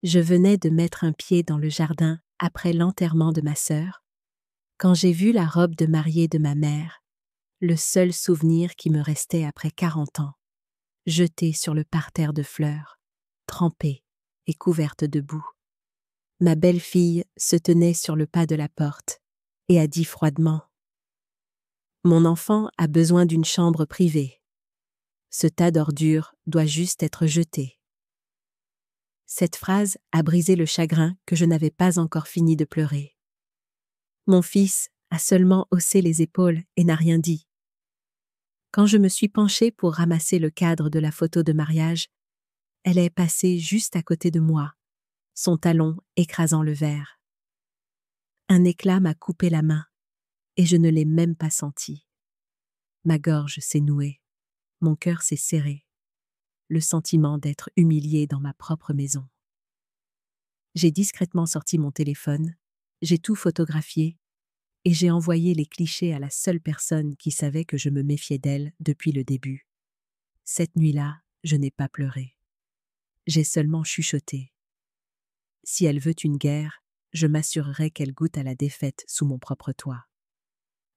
Je venais de mettre un pied dans le jardin après l'enterrement de ma sœur, quand j'ai vu la robe de mariée de ma mère, le seul souvenir qui me restait après 40 ans, jetée sur le parterre de fleurs, trempée et couverte de boue. Ma belle-fille se tenait sur le pas de la porte et a dit froidement : « Mon enfant a besoin d'une chambre privée. Ce tas d'ordures doit juste être jeté. » Cette phrase a brisé le chagrin que je n'avais pas encore fini de pleurer. Mon fils a seulement haussé les épaules et n'a rien dit. Quand je me suis penchée pour ramasser le cadre de la photo de mariage, elle est passée juste à côté de moi, son talon écrasant le verre. Un éclat m'a coupé la main, et je ne l'ai même pas senti. Ma gorge s'est nouée, mon cœur s'est serré, le sentiment d'être humiliée dans ma propre maison. J'ai discrètement sorti mon téléphone, j'ai tout photographié, et j'ai envoyé les clichés à la seule personne qui savait que je me méfiais d'elle depuis le début. Cette nuit-là, je n'ai pas pleuré. J'ai seulement chuchoté. Si elle veut une guerre, je m'assurerai qu'elle goûte à la défaite sous mon propre toit.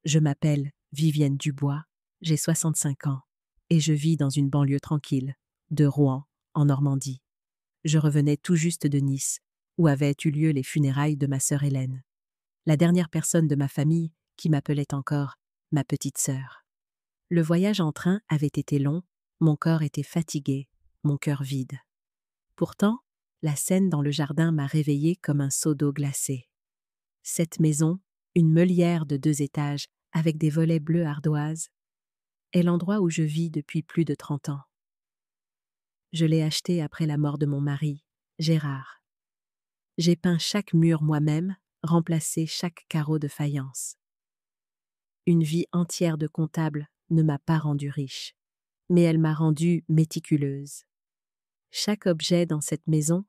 Je m'appelle Vivienne Dubois, j'ai 65 ans, et je vis dans une banlieue tranquille, de Rouen, en Normandie. Je revenais tout juste de Nice, où avaient eu lieu les funérailles de ma sœur Hélène, la dernière personne de ma famille qui m'appelait encore ma petite sœur. Le voyage en train avait été long, mon corps était fatigué, mon cœur vide. Pourtant, la scène dans le jardin m'a réveillée comme un seau d'eau glacée. Cette maison, une meulière de 2 étages avec des volets bleus ardoise, est l'endroit où je vis depuis plus de 30 ans. Je l'ai achetée après la mort de mon mari, Gérard. J'ai peint chaque mur moi-même, remplacé chaque carreau de faïence. Une vie entière de comptable ne m'a pas rendue riche, mais elle m'a rendue méticuleuse. Chaque objet dans cette maison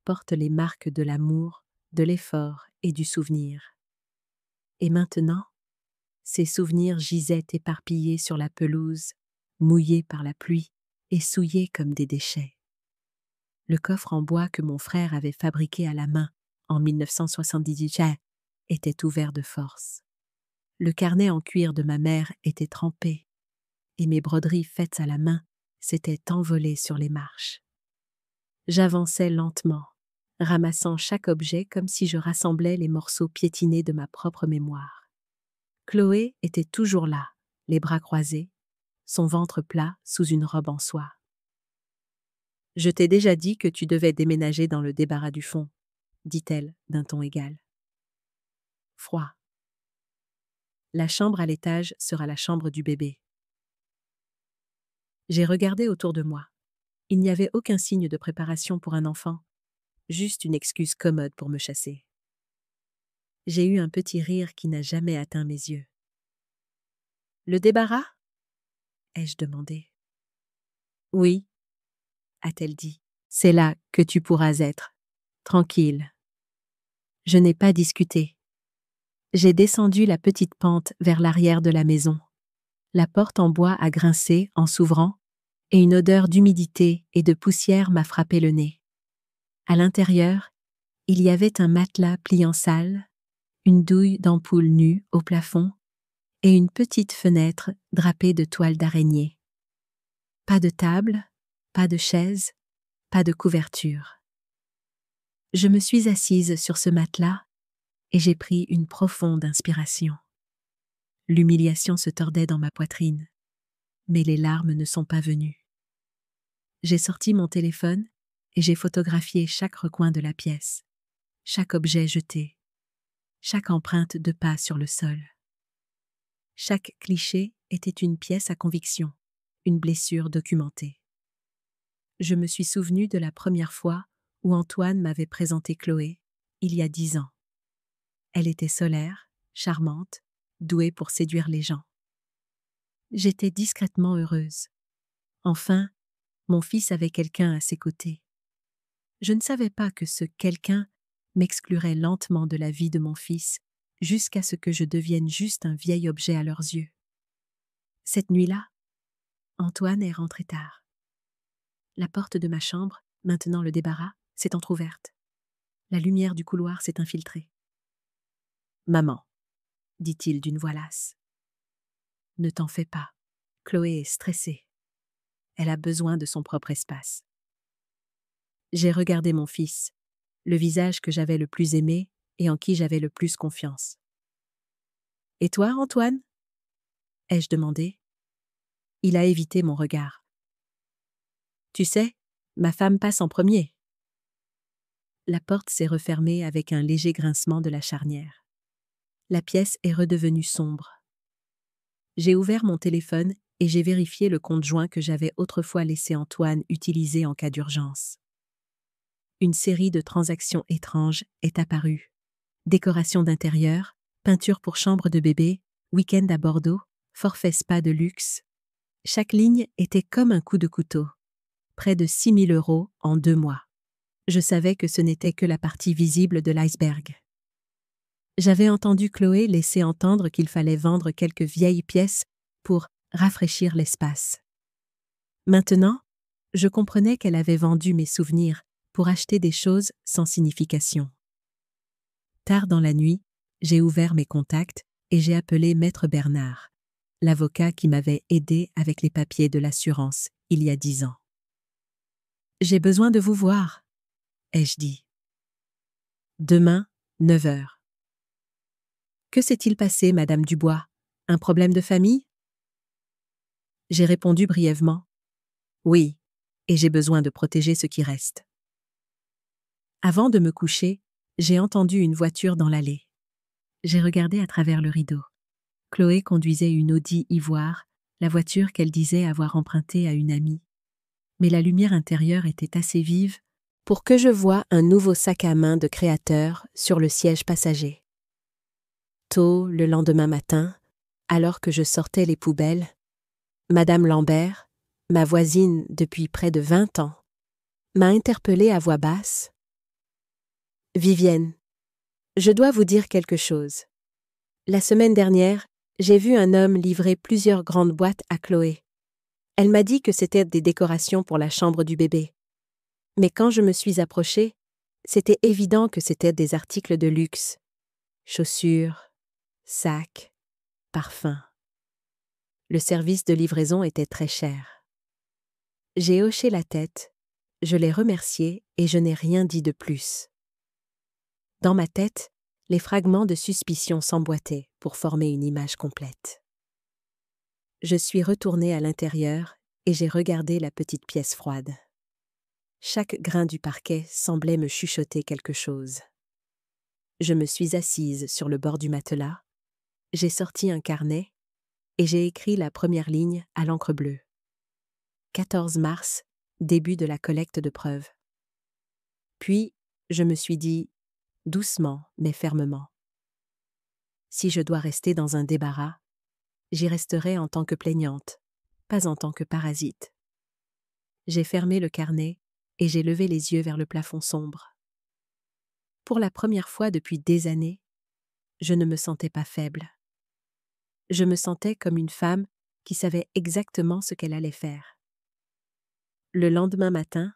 porte les marques de l'amour, de l'effort et du souvenir. Et maintenant, ces souvenirs gisaient éparpillés sur la pelouse, mouillés par la pluie et souillés comme des déchets. Le coffre en bois que mon frère avait fabriqué à la main en 1978 était ouvert de force. Le carnet en cuir de ma mère était trempé, et mes broderies faites à la main s'étaient envolées sur les marches. J'avançais lentement, ramassant chaque objet comme si je rassemblais les morceaux piétinés de ma propre mémoire. Chloé était toujours là, les bras croisés, son ventre plat sous une robe en soie. « Je t'ai déjà dit que tu devais déménager dans le débarras du fond, » dit-elle d'un ton égal. Froid. La chambre à l'étage sera la chambre du bébé. J'ai regardé autour de moi. Il n'y avait aucun signe de préparation pour un enfant, juste une excuse commode pour me chasser. J'ai eu un petit rire qui n'a jamais atteint mes yeux. « Le débarras » ai-je demandé. « Oui » a-t-elle dit. « C'est là que tu pourras être, tranquille. » Je n'ai pas discuté. J'ai descendu la petite pente vers l'arrière de la maison. La porte en bois a grincé en s'ouvrant, et une odeur d'humidité et de poussière m'a frappé le nez. À l'intérieur, il y avait un matelas pliant sale, une douille d'ampoule nue au plafond et une petite fenêtre drapée de toiles d'araignée. Pas de table, pas de chaise, pas de couverture. Je me suis assise sur ce matelas et j'ai pris une profonde inspiration. L'humiliation se tordait dans ma poitrine, mais les larmes ne sont pas venues. J'ai sorti mon téléphone et j'ai photographié chaque recoin de la pièce, chaque objet jeté, chaque empreinte de pas sur le sol. Chaque cliché était une pièce à conviction, une blessure documentée. Je me suis souvenu de la première fois où Antoine m'avait présenté Chloé, il y a 10 ans. Elle était solaire, charmante, douée pour séduire les gens. J'étais discrètement heureuse. Enfin, mon fils avait quelqu'un à ses côtés. Je ne savais pas que ce quelqu'un m'exclurait lentement de la vie de mon fils jusqu'à ce que je devienne juste un vieil objet à leurs yeux. Cette nuit-là, Antoine est rentré tard. La porte de ma chambre, maintenant le débarras, s'est entr'ouverte. La lumière du couloir s'est infiltrée. Maman, dit-il d'une voix lasse. Ne t'en fais pas. Chloé est stressée. Elle a besoin de son propre espace. J'ai regardé mon fils, le visage que j'avais le plus aimé et en qui j'avais le plus confiance. Et toi, Antoine ? ai-je demandé. Il a évité mon regard. Tu sais, ma femme passe en premier. La porte s'est refermée avec un léger grincement de la charnière. La pièce est redevenue sombre. J'ai ouvert mon téléphone et j'ai vérifié le compte joint que j'avais autrefois laissé Antoine utiliser en cas d'urgence. Une série de transactions étranges est apparue. Décoration d'intérieur, peinture pour chambre de bébé, week-end à Bordeaux, forfait spa de luxe. Chaque ligne était comme un coup de couteau. Près de 6 000 € en 2 mois. Je savais que ce n'était que la partie visible de l'iceberg. J'avais entendu Chloé laisser entendre qu'il fallait vendre quelques vieilles pièces pour rafraîchir l'espace. Maintenant, je comprenais qu'elle avait vendu mes souvenirs pour acheter des choses sans signification. Tard dans la nuit, j'ai ouvert mes contacts et j'ai appelé Maître Bernard, l'avocat qui m'avait aidé avec les papiers de l'assurance il y a 10 ans. « J'ai besoin de vous voir », ai-je dit. « Demain, 9 h. Que s'est-il passé, Madame Dubois? Un problème de famille? J'ai répondu brièvement. Oui, et j'ai besoin de protéger ce qui reste. Avant de me coucher, j'ai entendu une voiture dans l'allée. J'ai regardé à travers le rideau. Chloé conduisait une Audi ivoire, la voiture qu'elle disait avoir empruntée à une amie. Mais la lumière intérieure était assez vive pour que je voie un nouveau sac à main de créateur sur le siège passager. Tôt, le lendemain matin, alors que je sortais les poubelles, Madame Lambert, ma voisine depuis près de 20 ans, m'a interpellée à voix basse. « Vivienne, je dois vous dire quelque chose. La semaine dernière, j'ai vu un homme livrer plusieurs grandes boîtes à Chloé. Elle m'a dit que c'était des décorations pour la chambre du bébé. Mais quand je me suis approchée, c'était évident que c'était des articles de luxe. Chaussures, sacs, parfums. Le service de livraison était très cher. J'ai hoché la tête, je l'ai remercié et je n'ai rien dit de plus. Dans ma tête, les fragments de suspicion s'emboîtaient pour former une image complète. Je suis retournée à l'intérieur et j'ai regardé la petite pièce froide. Chaque grain du parquet semblait me chuchoter quelque chose. Je me suis assise sur le bord du matelas, j'ai sorti un carnet et j'ai écrit la première ligne à l'encre bleue. 14 mars, début de la collecte de preuves. Puis, je me suis dit, doucement mais fermement. Si je dois rester dans un débarras, j'y resterai en tant que plaignante, pas en tant que parasite. J'ai fermé le carnet et j'ai levé les yeux vers le plafond sombre. Pour la première fois depuis des années, je ne me sentais pas faible. Je me sentais comme une femme qui savait exactement ce qu'elle allait faire. Le lendemain matin,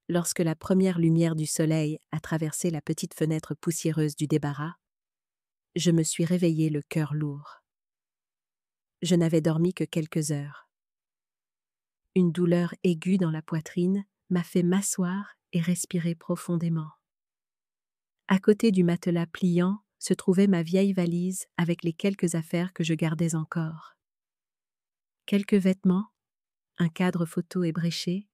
lorsque la première lumière du soleil a traversé la petite fenêtre poussiéreuse du débarras, je me suis réveillée le cœur lourd. Je n'avais dormi que quelques heures. Une douleur aiguë dans la poitrine m'a fait m'asseoir et respirer profondément. À côté du matelas pliant se trouvait ma vieille valise avec les quelques affaires que je gardais encore. Quelques vêtements, un cadre photo ébréché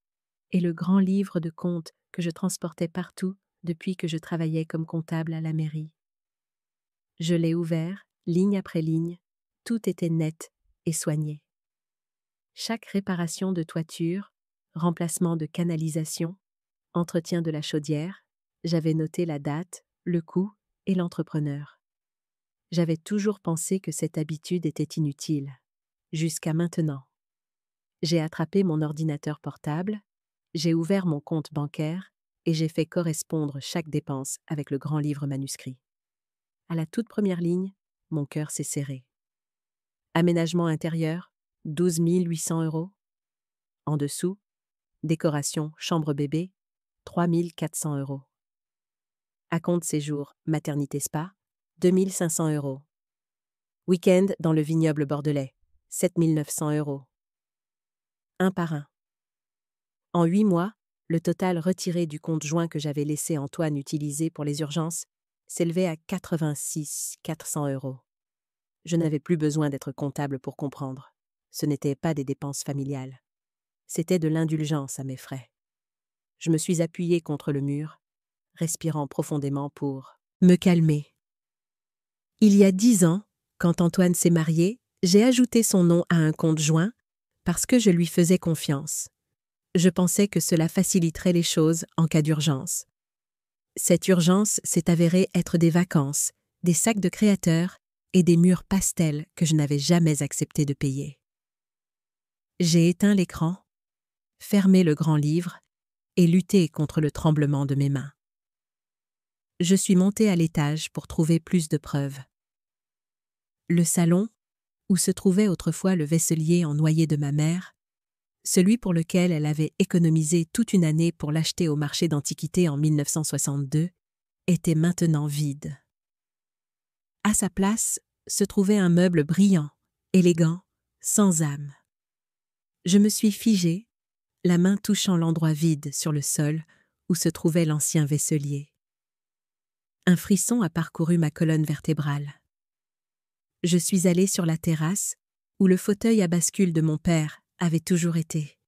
et le grand livre de comptes que je transportais partout depuis que je travaillais comme comptable à la mairie. Je l'ai ouvert, ligne après ligne, tout était net et soigné. Chaque réparation de toiture, remplacement de canalisation, entretien de la chaudière, j'avais noté la date, le coût et l'entrepreneur. J'avais toujours pensé que cette habitude était inutile, jusqu'à maintenant. J'ai attrapé mon ordinateur portable, j'ai ouvert mon compte bancaire et j'ai fait correspondre chaque dépense avec le grand livre manuscrit. À la toute première ligne, mon cœur s'est serré. Aménagement intérieur, 12 800 €. En dessous, décoration chambre bébé, 3 400 €. Acompte séjour maternité spa, 2 500 €. Week-end dans le vignoble bordelais, 7 900 €. Un par un. En 8 mois, le total retiré du compte joint que j'avais laissé Antoine utiliser pour les urgences s'élevait à 86 400 €. Je n'avais plus besoin d'être comptable pour comprendre. Ce n'étaient pas des dépenses familiales. C'était de l'indulgence à mes frais. Je me suis appuyée contre le mur, respirant profondément pour me calmer. Il y a 10 ans, quand Antoine s'est marié, j'ai ajouté son nom à un compte joint parce que je lui faisais confiance. Je pensais que cela faciliterait les choses en cas d'urgence. Cette urgence s'est avérée être des vacances, des sacs de créateurs et des murs pastels que je n'avais jamais accepté de payer. J'ai éteint l'écran, fermé le grand livre et lutté contre le tremblement de mes mains. Je suis montée à l'étage pour trouver plus de preuves. Le salon, où se trouvait autrefois le vaisselier en noyer de ma mère, celui pour lequel elle avait économisé toute une année pour l'acheter au marché d'antiquités en 1962, était maintenant vide. À sa place se trouvait un meuble brillant, élégant, sans âme. Je me suis figée, la main touchant l'endroit vide sur le sol où se trouvait l'ancien vaisselier. Un frisson a parcouru ma colonne vertébrale. Je suis allée sur la terrasse, où le fauteuil à bascule de mon père avait toujours été.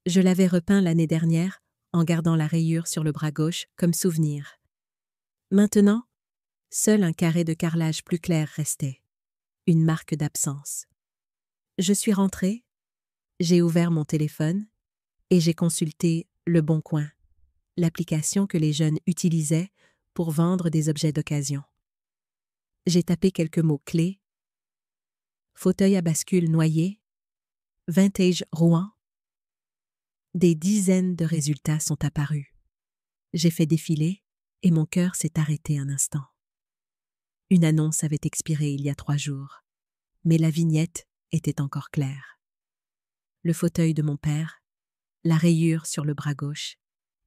Je l'avais repeint l'année dernière, en gardant la rayure sur le bras gauche comme souvenir. Maintenant, seul un carré de carrelage plus clair restait, une marque d'absence. Je suis rentrée, j'ai ouvert mon téléphone et j'ai consulté Le Bon Coin, l'application que les jeunes utilisaient pour vendre des objets d'occasion. J'ai tapé quelques mots-clés: fauteuil à bascule noyé, vintage Rouen. Des dizaines de résultats sont apparus. J'ai fait défiler et mon cœur s'est arrêté un instant. Une annonce avait expiré il y a 3 jours, mais la vignette était encore claire. Le fauteuil de mon père, la rayure sur le bras gauche,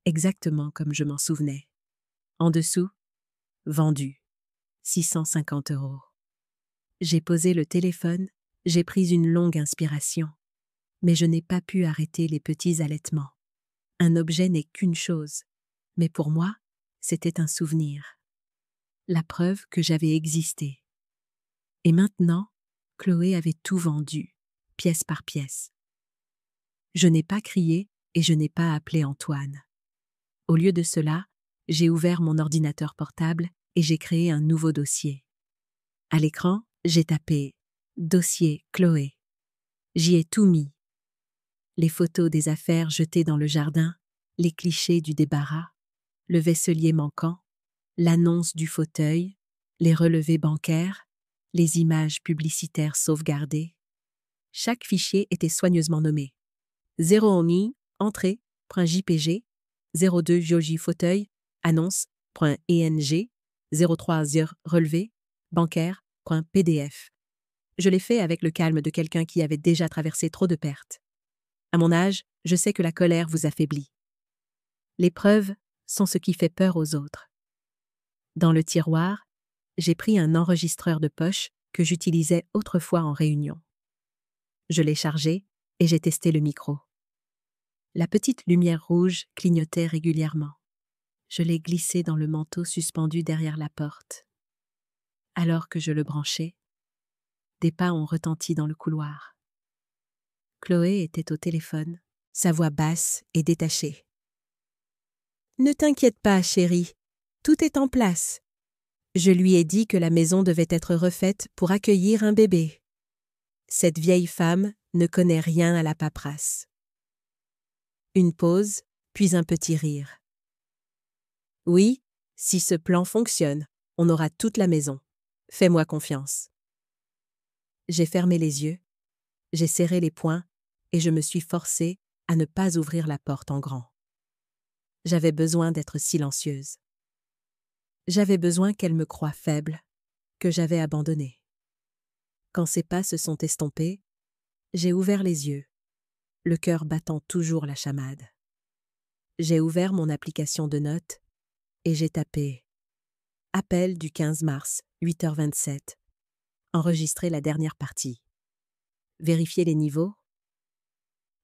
exactement comme je m'en souvenais. En dessous, vendu, 650 €. J'ai posé le téléphone, j'ai pris une longue inspiration, mais je n'ai pas pu arrêter les petits halètements. Un objet n'est qu'une chose, mais pour moi, c'était un souvenir. La preuve que j'avais existé. Et maintenant, Chloé avait tout vendu, pièce par pièce. Je n'ai pas crié et je n'ai pas appelé Antoine. Au lieu de cela, j'ai ouvert mon ordinateur portable et j'ai créé un nouveau dossier. À l'écran, j'ai tapé « Dossier Chloé ». J'y ai tout mis. Les photos des affaires jetées dans le jardin, les clichés du débarras, le vaisselier manquant, l'annonce du fauteuil, les relevés bancaires, les images publicitaires sauvegardées. Chaque fichier était soigneusement nommé. 0 en ligne, entrée.jpg, 02 Joji fauteuil, annonce.eng, 03 relevé, bancaire.pdf. Je l'ai fait avec le calme de quelqu'un qui avait déjà traversé trop de pertes. À mon âge, je sais que la colère vous affaiblit. Les preuves sont ce qui fait peur aux autres. Dans le tiroir, j'ai pris un enregistreur de poche que j'utilisais autrefois en réunion. Je l'ai chargé et j'ai testé le micro. La petite lumière rouge clignotait régulièrement. Je l'ai glissé dans le manteau suspendu derrière la porte. Alors que je le branchais, des pas ont retenti dans le couloir. Chloé était au téléphone, sa voix basse et détachée. « Ne t'inquiète pas, chérie, tout est en place. Je lui ai dit que la maison devait être refaite pour accueillir un bébé. Cette vieille femme ne connaît rien à la paperasse. » Une pause, puis un petit rire. « Oui, si ce plan fonctionne, on aura toute la maison. Fais-moi confiance. » J'ai fermé les yeux, j'ai serré les poings et je me suis forcée à ne pas ouvrir la porte en grand. J'avais besoin d'être silencieuse. J'avais besoin qu'elle me croie faible, que j'avais abandonnée. Quand ses pas se sont estompés, j'ai ouvert les yeux, le cœur battant toujours la chamade. J'ai ouvert mon application de notes et j'ai tapé « Appel du 15 mars, 8h27 ». Enregistrer la dernière partie. Vérifier les niveaux.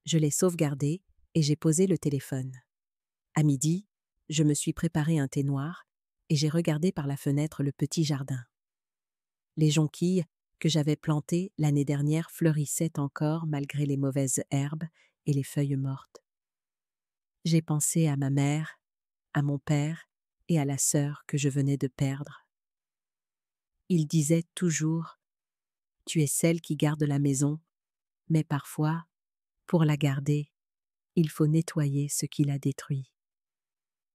Je l'ai sauvegardé et j'ai posé le téléphone. À midi, je me suis préparé un thé noir et j'ai regardé par la fenêtre le petit jardin. Les jonquilles que j'avais plantées l'année dernière fleurissaient encore malgré les mauvaises herbes et les feuilles mortes. J'ai pensé à ma mère, à mon père et à la sœur que je venais de perdre. Ils disaient toujours « Tu es celle qui garde la maison, mais parfois, pour la garder, il faut nettoyer ce qui l'a détruit. »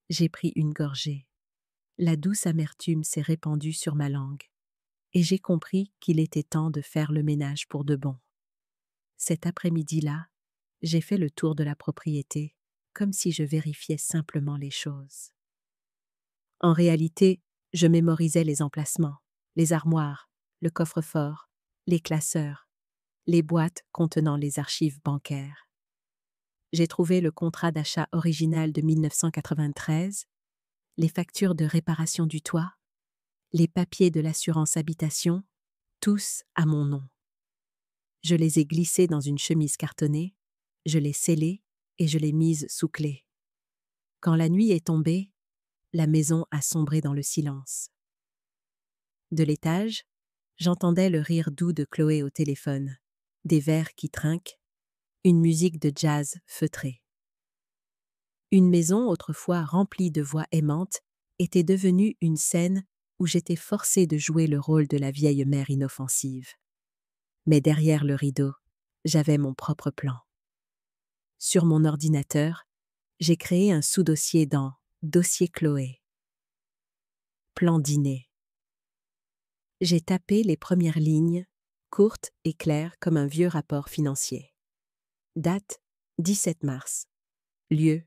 J'ai pris une gorgée. La douce amertume s'est répandue sur ma langue, et j'ai compris qu'il était temps de faire le ménage pour de bon. Cet après-midi-là, j'ai fait le tour de la propriété, comme si je vérifiais simplement les choses. En réalité, je mémorisais les emplacements, les armoires, le coffre-fort, les classeurs, les boîtes contenant les archives bancaires. J'ai trouvé le contrat d'achat original de 1993, les factures de réparation du toit, les papiers de l'assurance habitation, tous à mon nom. Je les ai glissés dans une chemise cartonnée, je l'ai scellée et je l'ai mise sous clé. Quand la nuit est tombée, la maison a sombré dans le silence. De l'étage, j'entendais le rire doux de Chloé au téléphone, des verres qui trinquent, une musique de jazz feutrée. Une maison autrefois remplie de voix aimantes était devenue une scène où j'étais forcée de jouer le rôle de la vieille mère inoffensive. Mais derrière le rideau, j'avais mon propre plan. Sur mon ordinateur, j'ai créé un sous-dossier dans « Dossier Chloé ». Plan dîner. J'ai tapé les premières lignes, courtes et claires comme un vieux rapport financier. Date 17 mars. Lieu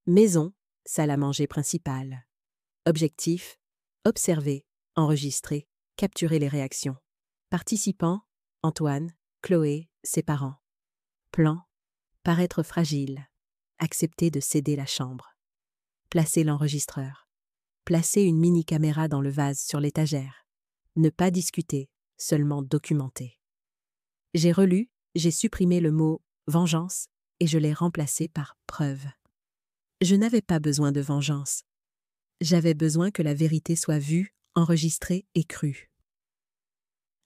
maison, salle à manger principale. Objectif observer, enregistrer, capturer les réactions. Participants Antoine, Chloé, ses parents. Plan paraître fragile. Accepter de céder la chambre. Placer l'enregistreur. Placer une mini-caméra dans le vase sur l'étagère. Ne pas discuter, seulement documenter. J'ai relu, j'ai supprimé le mot « vengeance » et je l'ai remplacé par « preuve ». Je n'avais pas besoin de vengeance. J'avais besoin que la vérité soit vue, enregistrée et crue.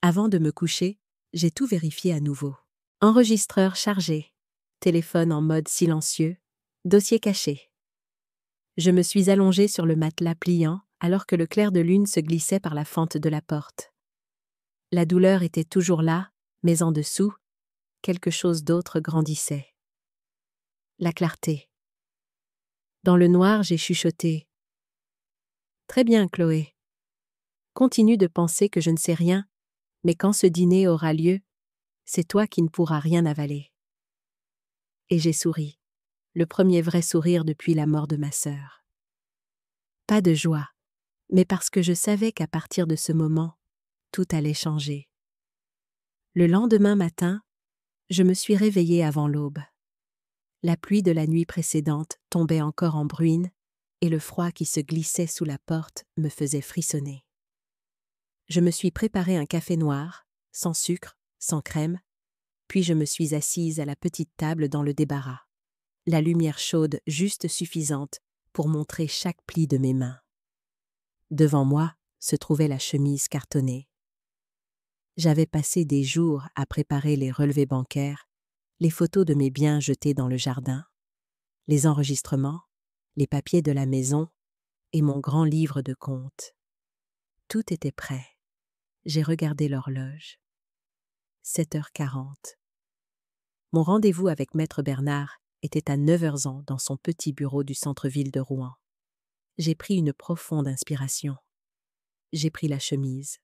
Avant de me coucher, j'ai tout vérifié à nouveau. Enregistreur chargé, téléphone en mode silencieux, dossier caché. Je me suis allongée sur le matelas pliant alors que le clair de lune se glissait par la fente de la porte. La douleur était toujours là, mais en dessous, quelque chose d'autre grandissait. La clarté. Dans le noir, j'ai chuchoté. « Très bien, Chloé. Continue de penser que je ne sais rien, mais quand ce dîner aura lieu, c'est toi qui ne pourras rien avaler. » Et j'ai souri, le premier vrai sourire depuis la mort de ma sœur. Pas de joie, mais parce que je savais qu'à partir de ce moment, tout allait changer. Le lendemain matin, je me suis réveillée avant l'aube. La pluie de la nuit précédente tombait encore en bruine et le froid qui se glissait sous la porte me faisait frissonner. Je me suis préparé un café noir, sans sucre, sans crème, puis je me suis assise à la petite table dans le débarras, la lumière chaude juste suffisante pour montrer chaque pli de mes mains. Devant moi se trouvait la chemise cartonnée. J'avais passé des jours à préparer les relevés bancaires, les photos de mes biens jetés dans le jardin, les enregistrements, les papiers de la maison et mon grand livre de comptes. Tout était prêt. J'ai regardé l'horloge. 7h40. Mon rendez-vous avec Maître Bernard était à 9h dans son petit bureau du centre-ville de Rouen. J'ai pris une profonde inspiration. J'ai pris la chemise.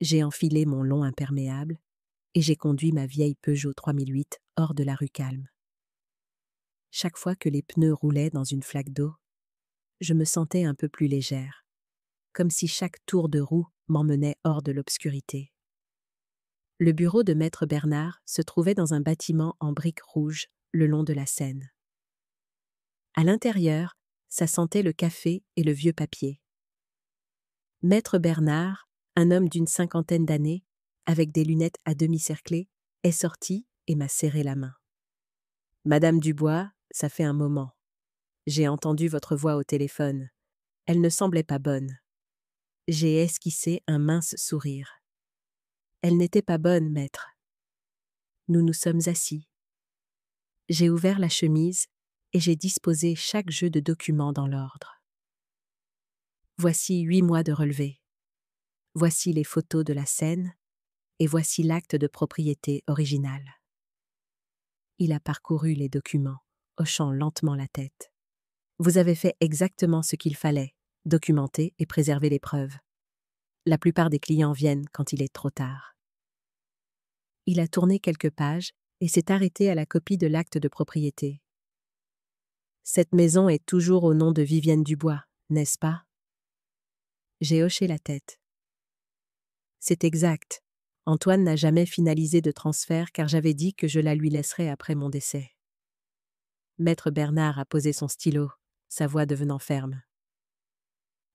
J'ai enfilé mon long imperméable et j'ai conduit ma vieille Peugeot 3008 hors de la rue Calme. Chaque fois que les pneus roulaient dans une flaque d'eau, je me sentais un peu plus légère, comme si chaque tour de roue m'emmenait hors de l'obscurité. Le bureau de Maître Bernard se trouvait dans un bâtiment en briques rouges le long de la Seine. À l'intérieur, ça sentait le café et le vieux papier. Maître Bernard, un homme d'une 50aine d'années, avec des lunettes à demi cerclées, est sorti et m'a serré la main. « Madame Dubois, ça fait un moment. J'ai entendu votre voix au téléphone. Elle ne semblait pas bonne. » J'ai esquissé un mince sourire. « Elle n'était pas bonne, maître. » Nous nous sommes assis. J'ai ouvert la chemise et j'ai disposé chaque jeu de documents dans l'ordre. Voici 8 mois de relevés. Voici les photos de la scène et voici l'acte de propriété original. Il a parcouru les documents, hochant lentement la tête. Vous avez fait exactement ce qu'il fallait, documenter et préserver les preuves. La plupart des clients viennent quand il est trop tard. Il a tourné quelques pages et s'est arrêté à la copie de l'acte de propriété. Cette maison est toujours au nom de Vivienne Dubois, n'est-ce pas? J'ai hoché la tête. C'est exact. Antoine n'a jamais finalisé de transfert car j'avais dit que je la lui laisserais après mon décès. Maître Bernard a posé son stylo, sa voix devenant ferme.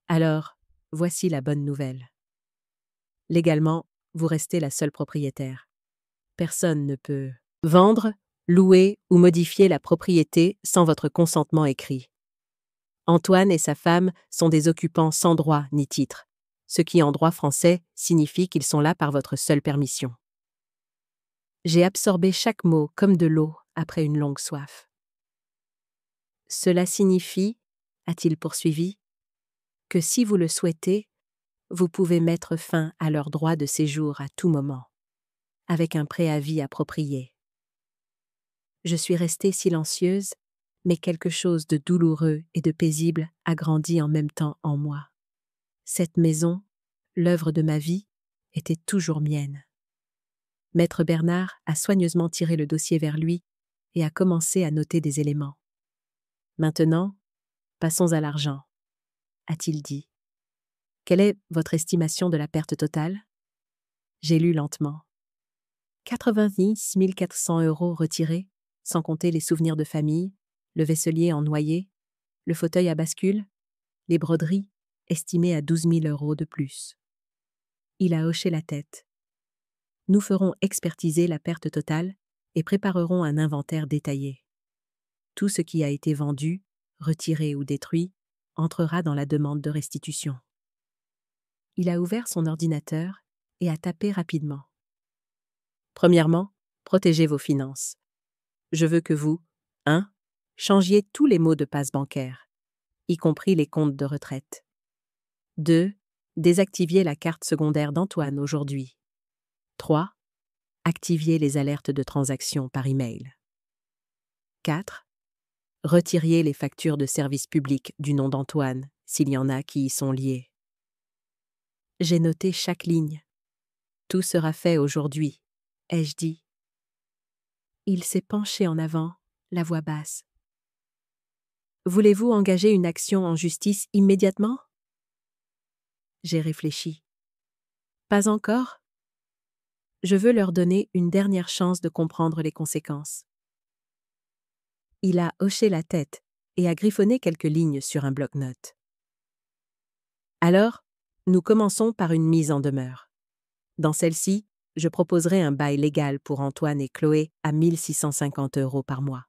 Alors, voici la bonne nouvelle. Légalement, vous restez la seule propriétaire. Personne ne peut vendre, louer ou modifier la propriété sans votre consentement écrit. Antoine et sa femme sont des occupants sans droit ni titre, ce qui en droit français signifie qu'ils sont là par votre seule permission. J'ai absorbé chaque mot comme de l'eau après une longue soif. Cela signifie, a-t-il poursuivi, que si vous le souhaitez, vous pouvez mettre fin à leur droit de séjour à tout moment, avec un préavis approprié. Je suis restée silencieuse, mais quelque chose de douloureux et de paisible a grandi en même temps en moi. Cette maison, l'œuvre de ma vie, était toujours mienne. Maître Bernard a soigneusement tiré le dossier vers lui et a commencé à noter des éléments. Maintenant, passons à l'argent, a-t-il dit. Quelle est votre estimation de la perte totale? J'ai lu lentement. 90 400 € retirés, sans compter les souvenirs de famille, le vaisselier en noyer, le fauteuil à bascule, les broderies, estimées à 12 000 € de plus. Il a hoché la tête. Nous ferons expertiser la perte totale et préparerons un inventaire détaillé. Tout ce qui a été vendu, retiré ou détruit, entrera dans la demande de restitution. Il a ouvert son ordinateur et a tapé rapidement. Premièrement, protégez vos finances. Je veux que vous, 1. Changiez tous les mots de passe bancaire, y compris les comptes de retraite. 2. Désactiviez la carte secondaire d'Antoine aujourd'hui. 3. Activiez les alertes de transactions par email. 4. Retiriez les factures de service public du nom d'Antoine, s'il y en a qui y sont liées. J'ai noté chaque ligne. Tout sera fait aujourd'hui, ai-je dit. Il s'est penché en avant, la voix basse. Voulez-vous engager une action en justice immédiatement? J'ai réfléchi. Pas encore? Je veux leur donner une dernière chance de comprendre les conséquences. Il a hoché la tête et a griffonné quelques lignes sur un bloc-notes. Alors, nous commençons par une mise en demeure. Dans celle-ci, je proposerai un bail légal pour Antoine et Chloé à 1 650 € par mois.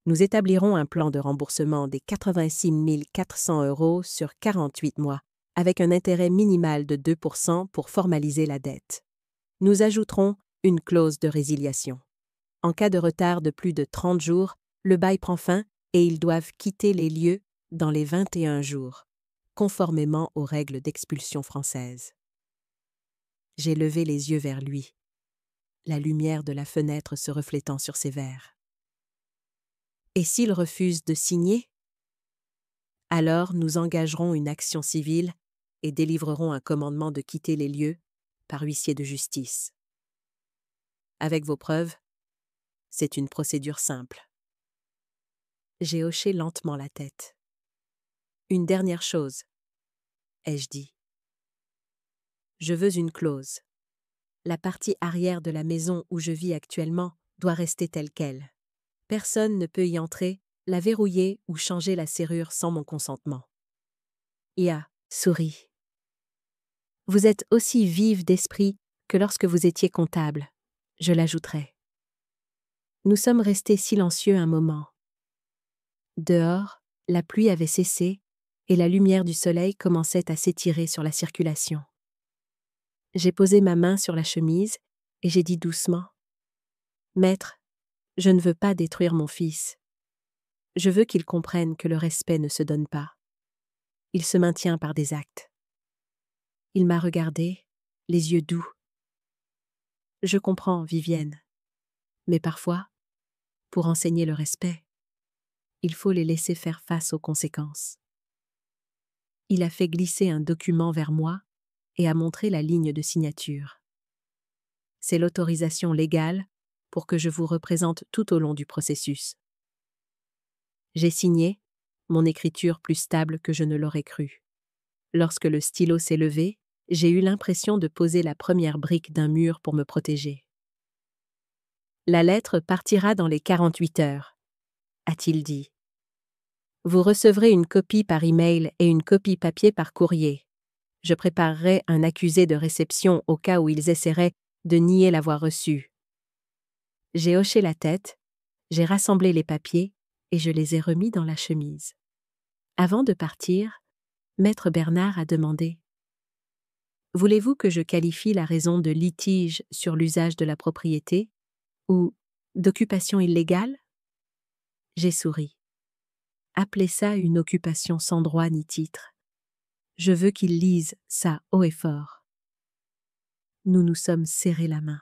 Nous établirons un plan de remboursement des 86 400 € sur 48 mois, avec un intérêt minimal de 2% pour formaliser la dette. Nous ajouterons une clause de résiliation. En cas de retard de plus de 30 jours, le bail prend fin et ils doivent quitter les lieux dans les 21 jours, conformément aux règles d'expulsion françaises. J'ai levé les yeux vers lui, la lumière de la fenêtre se reflétant sur ses verres. Et s'il refuse de signer? Alors nous engagerons une action civile et délivrerons un commandement de quitter les lieux par huissier de justice. Avec vos preuves, c'est une procédure simple. J'ai hoché lentement la tête. Une dernière chose, ai-je dit. Je veux une clause. La partie arrière de la maison où je vis actuellement doit rester telle quelle. Personne ne peut y entrer, la verrouiller ou changer la serrure sans mon consentement. Ia sourit. Vous êtes aussi vive d'esprit que lorsque vous étiez comptable, je l'ajouterai. Nous sommes restés silencieux un moment. Dehors, la pluie avait cessé et la lumière du soleil commençait à s'étirer sur la circulation. J'ai posé ma main sur la chemise et j'ai dit doucement : « Maître, je ne veux pas détruire mon fils. Je veux qu'il comprenne que le respect ne se donne pas. Il se maintient par des actes. » Il m'a regardé, les yeux doux. Je comprends, Vivienne. Mais parfois, pour enseigner le respect, il faut les laisser faire face aux conséquences. Il a fait glisser un document vers moi et a montré la ligne de signature. C'est l'autorisation légale pour que je vous représente tout au long du processus. J'ai signé, mon écriture plus stable que je ne l'aurais cru. Lorsque le stylo s'est levé, j'ai eu l'impression de poser la première brique d'un mur pour me protéger. La lettre partira dans les 48 heures, a-t-il dit. Vous recevrez une copie par email et une copie papier par courrier. Je préparerai un accusé de réception au cas où ils essaieraient de nier l'avoir reçu. J'ai hoché la tête, j'ai rassemblé les papiers et je les ai remis dans la chemise. Avant de partir, Maître Bernard a demandé : « Voulez-vous que je qualifie la raison de litige sur l'usage de la propriété ou d'occupation illégale ?» J'ai souri. Appelez ça une occupation sans droit ni titre. Je veux qu'il lise ça haut et fort. Nous nous sommes serrés la main.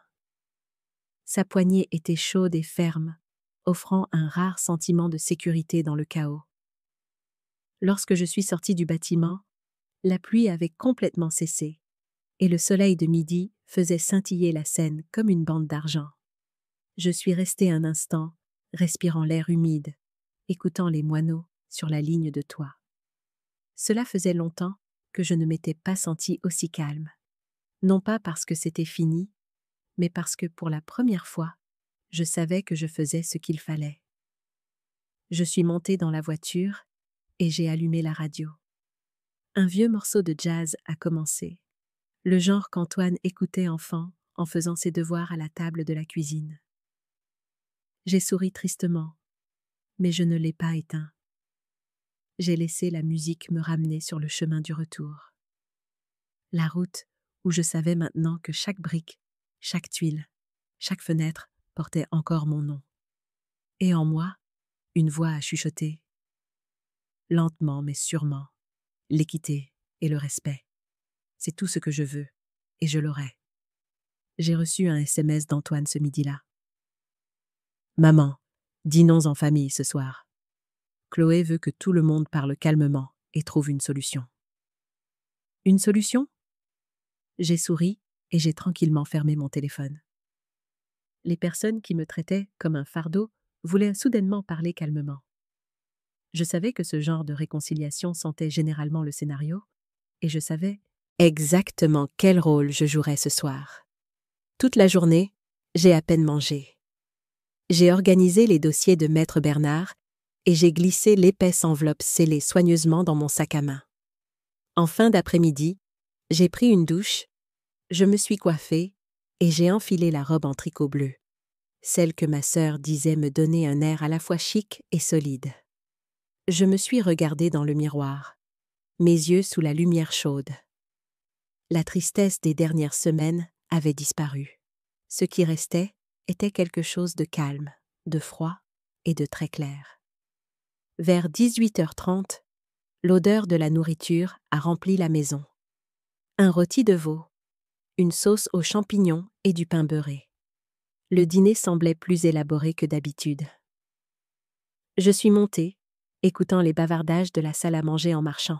Sa poignée était chaude et ferme, offrant un rare sentiment de sécurité dans le chaos. Lorsque je suis sortie du bâtiment, la pluie avait complètement cessé, et le soleil de midi faisait scintiller la Seine comme une bande d'argent. Je suis restée un instant, respirant l'air humide, écoutant les moineaux sur la ligne de toit. Cela faisait longtemps que je ne m'étais pas sentie aussi calme. Non pas parce que c'était fini, mais parce que pour la première fois, je savais que je faisais ce qu'il fallait. Je suis montée dans la voiture et j'ai allumé la radio. Un vieux morceau de jazz a commencé, le genre qu'Antoine écoutait enfant en faisant ses devoirs à la table de la cuisine. J'ai souri tristement, mais je ne l'ai pas éteint. J'ai laissé la musique me ramener sur le chemin du retour. La route où je savais maintenant que chaque brique, chaque tuile, chaque fenêtre portait encore mon nom. Et en moi, une voix a chuchoté. Lentement mais sûrement, l'équité et le respect. C'est tout ce que je veux, et je l'aurai. J'ai reçu un SMS d'Antoine ce midi-là. Maman, dînons en famille ce soir. Chloé veut que tout le monde parle calmement et trouve une solution. Une solution ? J'ai souri et j'ai tranquillement fermé mon téléphone. Les personnes qui me traitaient comme un fardeau voulaient soudainement parler calmement. Je savais que ce genre de réconciliation sentait généralement le scénario, et je savais exactement quel rôle je jouerais ce soir. Toute la journée, j'ai à peine mangé. J'ai organisé les dossiers de Maître Bernard et j'ai glissé l'épaisse enveloppe scellée soigneusement dans mon sac à main. En fin d'après-midi, j'ai pris une douche, je me suis coiffée et j'ai enfilé la robe en tricot bleu, celle que ma sœur disait me donner un air à la fois chic et solide. Je me suis regardée dans le miroir, mes yeux sous la lumière chaude. La tristesse des dernières semaines avait disparu. Ce qui restait était quelque chose de calme, de froid et de très clair. Vers 18h30, l'odeur de la nourriture a rempli la maison. Un rôti de veau, une sauce aux champignons et du pain beurré. Le dîner semblait plus élaboré que d'habitude. Je suis montée, écoutant les bavardages de la salle à manger en marchant.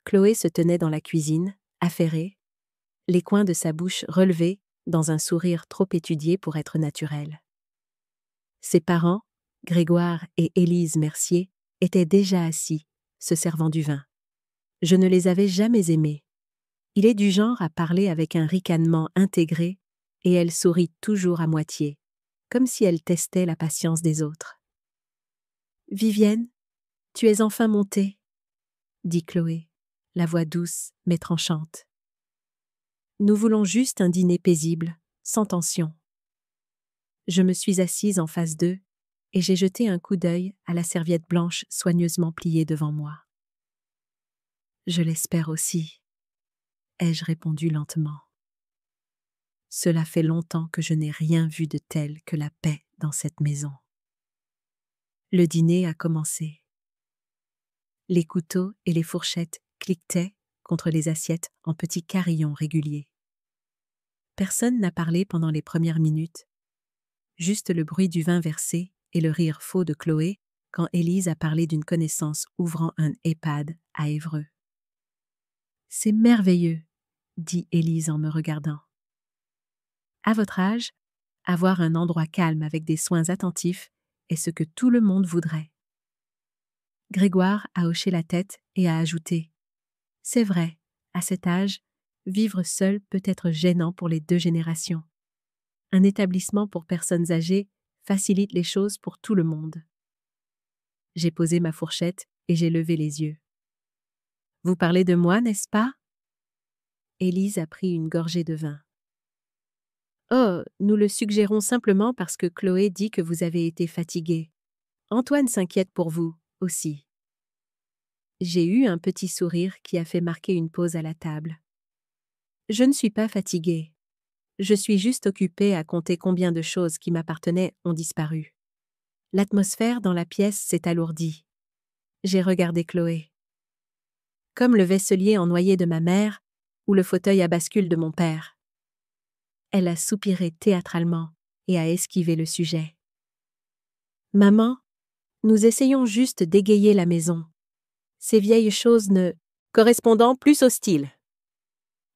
Chloé se tenait dans la cuisine, affairée, les coins de sa bouche relevés dans un sourire trop étudié pour être naturel. Ses parents, Grégoire et Élise Mercier, étaient déjà assis, se servant du vin. Je ne les avais jamais aimés. Il est du genre à parler avec un ricanement intégré et elle sourit toujours à moitié, comme si elle testait la patience des autres. Vivienne, tu es enfin montée, dit Chloé, la voix douce mais tranchante. Nous voulons juste un dîner paisible, sans tension. Je me suis assise en face d'eux et j'ai jeté un coup d'œil à la serviette blanche soigneusement pliée devant moi. Je l'espère aussi, ai-je répondu lentement. Cela fait longtemps que je n'ai rien vu de tel que la paix dans cette maison. Le dîner a commencé. Les couteaux et les fourchettes cliquetaient contre les assiettes en petits carillons réguliers. Personne n'a parlé pendant les premières minutes. Juste le bruit du vin versé et le rire faux de Chloé quand Élise a parlé d'une connaissance ouvrant un EHPAD à Évreux. « C'est merveilleux, dit Élise en me regardant. À votre âge, avoir un endroit calme avec des soins attentifs est ce que tout le monde voudrait. » Grégoire a hoché la tête et a ajouté « C'est vrai, à cet âge, vivre seul peut être gênant pour les deux générations. Un établissement pour personnes âgées facilite les choses pour tout le monde. » J'ai posé ma fourchette et j'ai levé les yeux. « Vous parlez de moi, n'est-ce pas ?» Élise a pris une gorgée de vin. « Oh, nous le suggérons simplement parce que Chloé dit que vous avez été fatiguée. Antoine s'inquiète pour vous, aussi. » J'ai eu un petit sourire qui a fait marquer une pause à la table. « Je ne suis pas fatiguée. Je suis juste occupée à compter combien de choses qui m'appartenaient ont disparu. » L'atmosphère dans la pièce s'est alourdie. J'ai regardé Chloé. Comme le vaisselier en noyer de ma mère ou le fauteuil à bascule de mon père. Elle a soupiré théâtralement et a esquivé le sujet. « Maman, nous essayons juste d'égayer la maison. Ces vieilles choses ne correspondant plus au style. »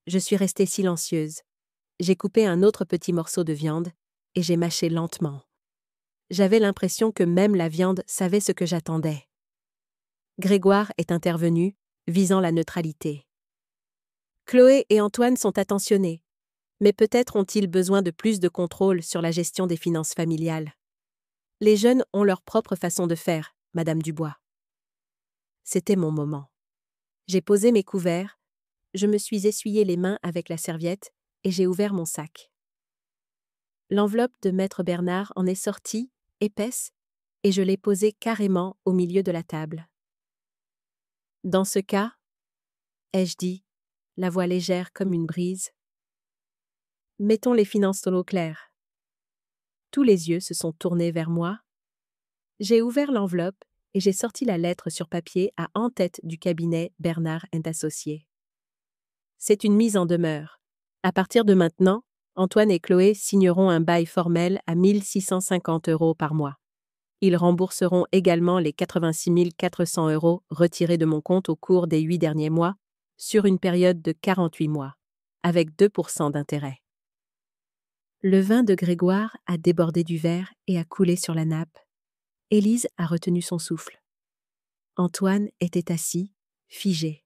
Je suis restée silencieuse. J'ai coupé un autre petit morceau de viande et j'ai mâché lentement. J'avais l'impression que même la viande savait ce que j'attendais. Grégoire est intervenu, visant la neutralité. « Chloé et Antoine sont attentionnés, mais peut-être ont-ils besoin de plus de contrôle sur la gestion des finances familiales. Les jeunes ont leur propre façon de faire, Madame Dubois. » C'était mon moment. J'ai posé mes couverts, je me suis essuyé les mains avec la serviette et j'ai ouvert mon sac. L'enveloppe de Maître Bernard en est sortie, épaisse, et je l'ai posée carrément au milieu de la table. « Dans ce cas, ai-je dit, la voix légère comme une brise, mettons les finances au clair. » Tous les yeux se sont tournés vers moi. J'ai ouvert l'enveloppe et j'ai sorti la lettre sur papier à en-tête du cabinet Bernard & Associés. C'est une mise en demeure. À partir de maintenant, Antoine et Chloé signeront un bail formel à 1 650 € par mois. Ils rembourseront également les 86 400 € retirés de mon compte au cours des 8 derniers mois, sur une période de 48 mois, avec 2% d'intérêt. Le vin de Grégoire a débordé du verre et a coulé sur la nappe. Élise a retenu son souffle. Antoine était assis, figé.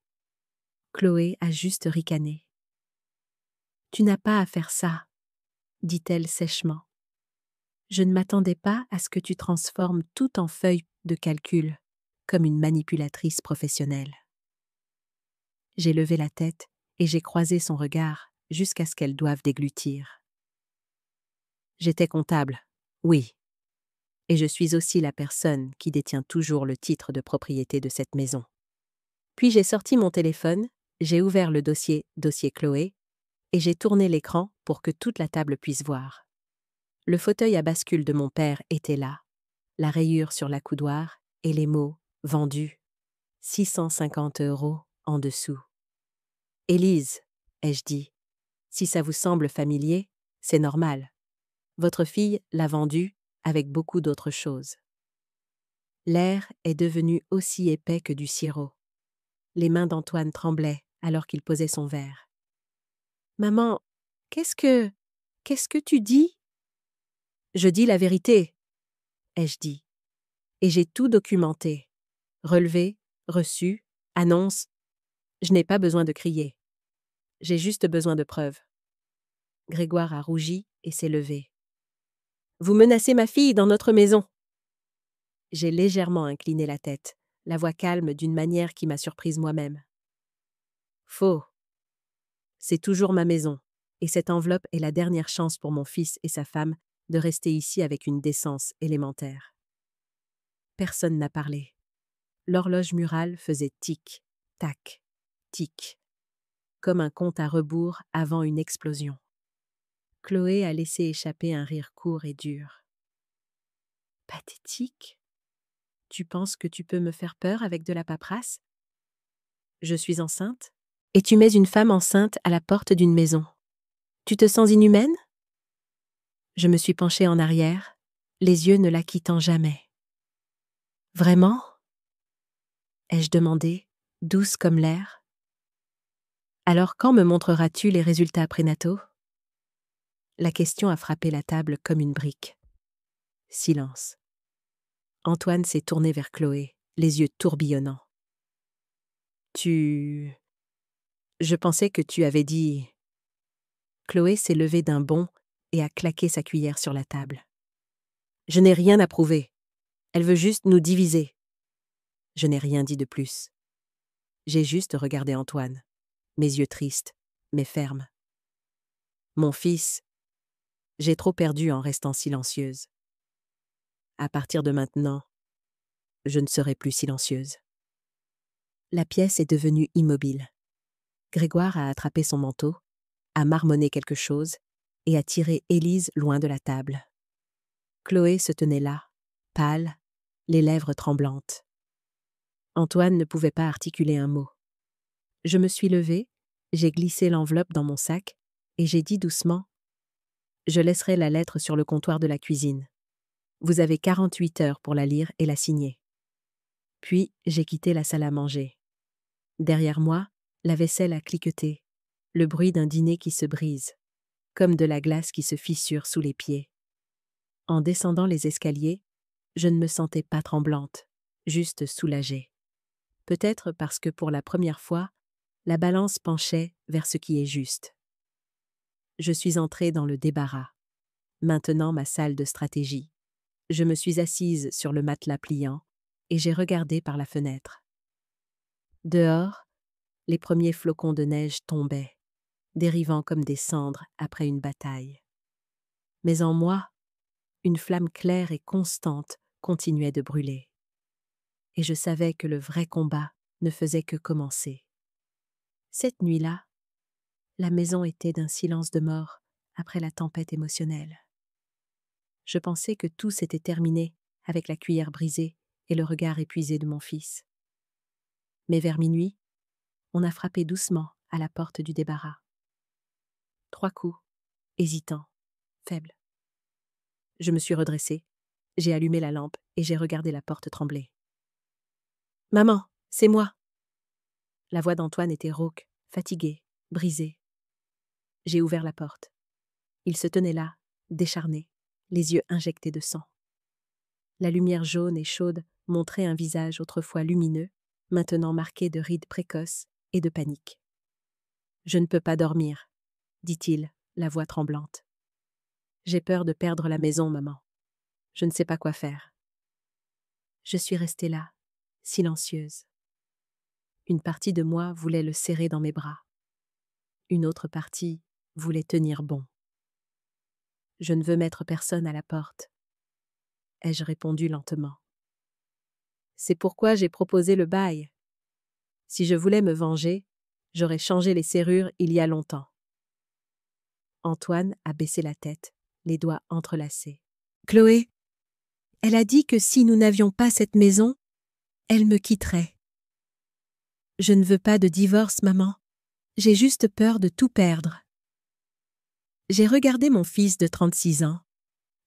Chloé a juste ricané. « Tu n'as pas à faire ça, » dit-elle sèchement. « Je ne m'attendais pas à ce que tu transformes tout en feuille de calcul, comme une manipulatrice professionnelle. » J'ai levé la tête et j'ai croisé son regard jusqu'à ce qu'elle doive déglutir. J'étais comptable, oui. Et je suis aussi la personne qui détient toujours le titre de propriété de cette maison. Puis j'ai sorti mon téléphone, j'ai ouvert le dossier Chloé, et j'ai tourné l'écran pour que toute la table puisse voir. Le fauteuil à bascule de mon père était là, la rayure sur la coudoir et les mots « vendu » 650 € en dessous. « Élise, » ai-je dit, « si ça vous semble familier, c'est normal. Votre fille l'a vendu avec beaucoup d'autres choses. » L'air est devenu aussi épais que du sirop. Les mains d'Antoine tremblaient alors qu'il posait son verre. « Maman, qu'est-ce que tu dis ?»« Je dis la vérité, » ai-je dit. Et j'ai tout documenté. Relevé, reçu, annonce. Je n'ai pas besoin de crier. J'ai juste besoin de preuves. Grégoire a rougi et s'est levé. « Vous menacez ma fille dans notre maison. » J'ai légèrement incliné la tête, la voix calme d'une manière qui m'a surprise moi-même. Faux. C'est toujours ma maison, et cette enveloppe est la dernière chance pour mon fils et sa femme de rester ici avec une décence élémentaire. Personne n'a parlé. L'horloge murale faisait tic, tac, tic, comme un compte à rebours avant une explosion. Chloé a laissé échapper un rire court et dur. Pathétique? Tu penses que tu peux me faire peur avec de la paperasse? Je suis enceinte? Et tu mets une femme enceinte à la porte d'une maison. Tu te sens inhumaine? Je me suis penchée en arrière, les yeux ne la quittant jamais. Vraiment? Ai-je demandé, douce comme l'air. Alors quand me montreras-tu les résultats prénataux? La question a frappé la table comme une brique. Silence. Antoine s'est tourné vers Chloé, les yeux tourbillonnants. Je pensais que tu avais dit... Chloé s'est levée d'un bond et a claqué sa cuillère sur la table. Je n'ai rien à prouver. Elle veut juste nous diviser. Je n'ai rien dit de plus. J'ai juste regardé Antoine, mes yeux tristes, mais fermes. Mon fils, j'ai trop perdu en restant silencieuse. À partir de maintenant, je ne serai plus silencieuse. La pièce est devenue immobile. Grégoire a attrapé son manteau, a marmonné quelque chose et a tiré Élise loin de la table. Chloé se tenait là, pâle, les lèvres tremblantes. Antoine ne pouvait pas articuler un mot. Je me suis levée, j'ai glissé l'enveloppe dans mon sac et j'ai dit doucement « Je laisserai la lettre sur le comptoir de la cuisine. Vous avez 48 heures pour la lire et la signer. » Puis j'ai quitté la salle à manger. Derrière moi, la vaisselle a cliqueté, le bruit d'un dîner qui se brise, comme de la glace qui se fissure sous les pieds. En descendant les escaliers, je ne me sentais pas tremblante, juste soulagée. Peut-être parce que pour la première fois, la balance penchait vers ce qui est juste. Je suis entrée dans le débarras, maintenant ma salle de stratégie. Je me suis assise sur le matelas pliant et j'ai regardé par la fenêtre. Dehors, les premiers flocons de neige tombaient, dérivant comme des cendres après une bataille. Mais en moi, une flamme claire et constante continuait de brûler. Et je savais que le vrai combat ne faisait que commencer. Cette nuit-là, la maison était d'un silence de mort après la tempête émotionnelle. Je pensais que tout s'était terminé avec la cuillère brisée et le regard épuisé de mon fils. Mais vers minuit, on a frappé doucement à la porte du débarras. 3 coups, hésitants, faibles. Je me suis redressée, j'ai allumé la lampe et j'ai regardé la porte trembler. « Maman, c'est moi !» La voix d'Antoine était rauque, fatiguée, brisée. J'ai ouvert la porte. Il se tenait là, décharné, les yeux injectés de sang. La lumière jaune et chaude montrait un visage autrefois lumineux, maintenant marqué de rides précoces et de panique. « Je ne peux pas dormir, » dit-il, la voix tremblante. « J'ai peur de perdre la maison, maman. Je ne sais pas quoi faire. » Je suis restée là, silencieuse. Une partie de moi voulait le serrer dans mes bras. Une autre partie voulait tenir bon. « Je ne veux mettre personne à la porte, » ai-je répondu lentement. « C'est pourquoi j'ai proposé le bail. Si je voulais me venger, j'aurais changé les serrures il y a longtemps. » Antoine a baissé la tête, les doigts entrelacés. « Chloé, elle a dit que si nous n'avions pas cette maison, elle me quitterait. Je ne veux pas de divorce, maman. J'ai juste peur de tout perdre. » J'ai regardé mon fils de 36 ans,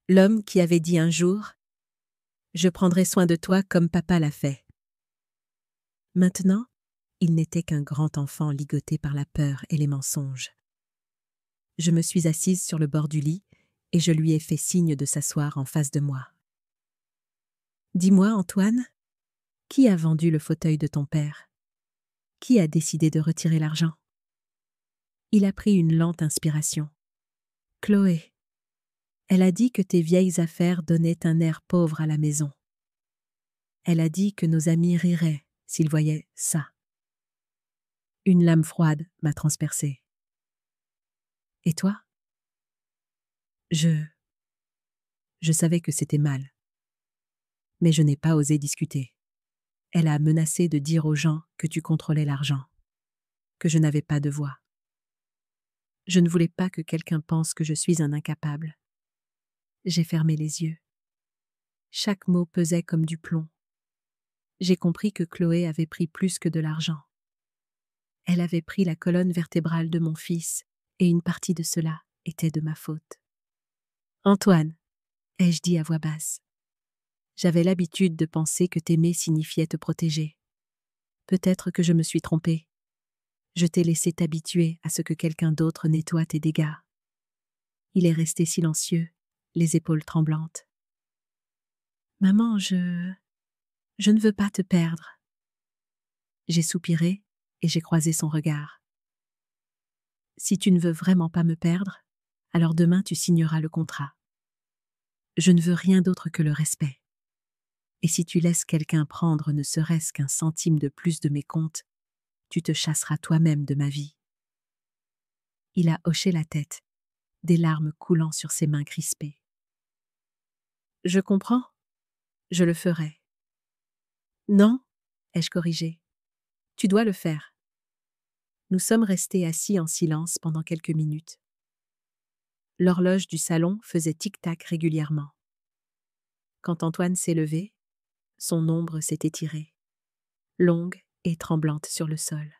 l'homme qui avait dit un jour « Je prendrai soin de toi comme papa l'a fait. » Maintenant, il n'était qu'un grand enfant ligoté par la peur et les mensonges. Je me suis assise sur le bord du lit et je lui ai fait signe de s'asseoir en face de moi. « Dis-moi, Antoine, qui a vendu le fauteuil de ton père? Qui a décidé de retirer l'argent? » Il a pris une lente inspiration. « Chloé, elle a dit que tes vieilles affaires donnaient un air pauvre à la maison. Elle a dit que nos amis riraient s'ils voyaient ça. Une lame froide m'a transpercée. Et toi? Je savais que c'était mal. Mais je n'ai pas osé discuter. Elle a menacé de dire aux gens que tu contrôlais l'argent, que je n'avais pas de voix. Je ne voulais pas que quelqu'un pense que je suis un incapable. J'ai fermé les yeux. Chaque mot pesait comme du plomb. J'ai compris que Chloé avait pris plus que de l'argent. Elle avait pris la colonne vertébrale de mon fils, et une partie de cela était de ma faute. Antoine, ai-je dit à voix basse. J'avais l'habitude de penser que t'aimer signifiait te protéger. Peut-être que je me suis trompée. Je t'ai laissé t'habituer à ce que quelqu'un d'autre nettoie tes dégâts. Il est resté silencieux, les épaules tremblantes. Maman, je ne veux pas te perdre. J'ai soupiré et j'ai croisé son regard. Si tu ne veux vraiment pas me perdre, alors demain tu signeras le contrat. Je ne veux rien d'autre que le respect. Et si tu laisses quelqu'un prendre ne serait-ce qu'un centime de plus de mes comptes, tu te chasseras toi-même de ma vie. Il a hoché la tête, des larmes coulant sur ses mains crispées. Je comprends, je le ferai. Non, ai-je corrigé. Tu dois le faire. Nous sommes restés assis en silence pendant quelques minutes. L'horloge du salon faisait tic-tac régulièrement. Quand Antoine s'est levé, son ombre s'est étirée, longue et tremblante sur le sol.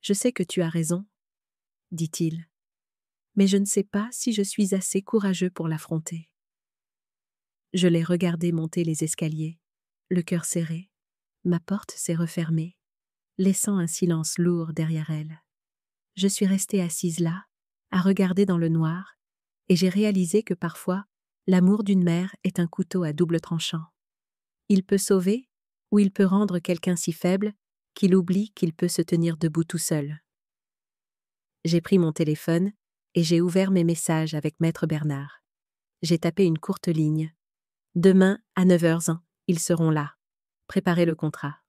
Je sais que tu as raison, dit-il, mais je ne sais pas si je suis assez courageux pour l'affronter. Je l'ai regardé monter les escaliers, le cœur serré, ma porte s'est refermée, laissant un silence lourd derrière elle. Je suis restée assise là, à regarder dans le noir, et j'ai réalisé que parfois, l'amour d'une mère est un couteau à double tranchant. Il peut sauver, ou il peut rendre quelqu'un si faible qu'il oublie qu'il peut se tenir debout tout seul. J'ai pris mon téléphone et j'ai ouvert mes messages avec Maître Bernard. J'ai tapé une courte ligne. Demain, à 9h, ils seront là. Préparez le contrat.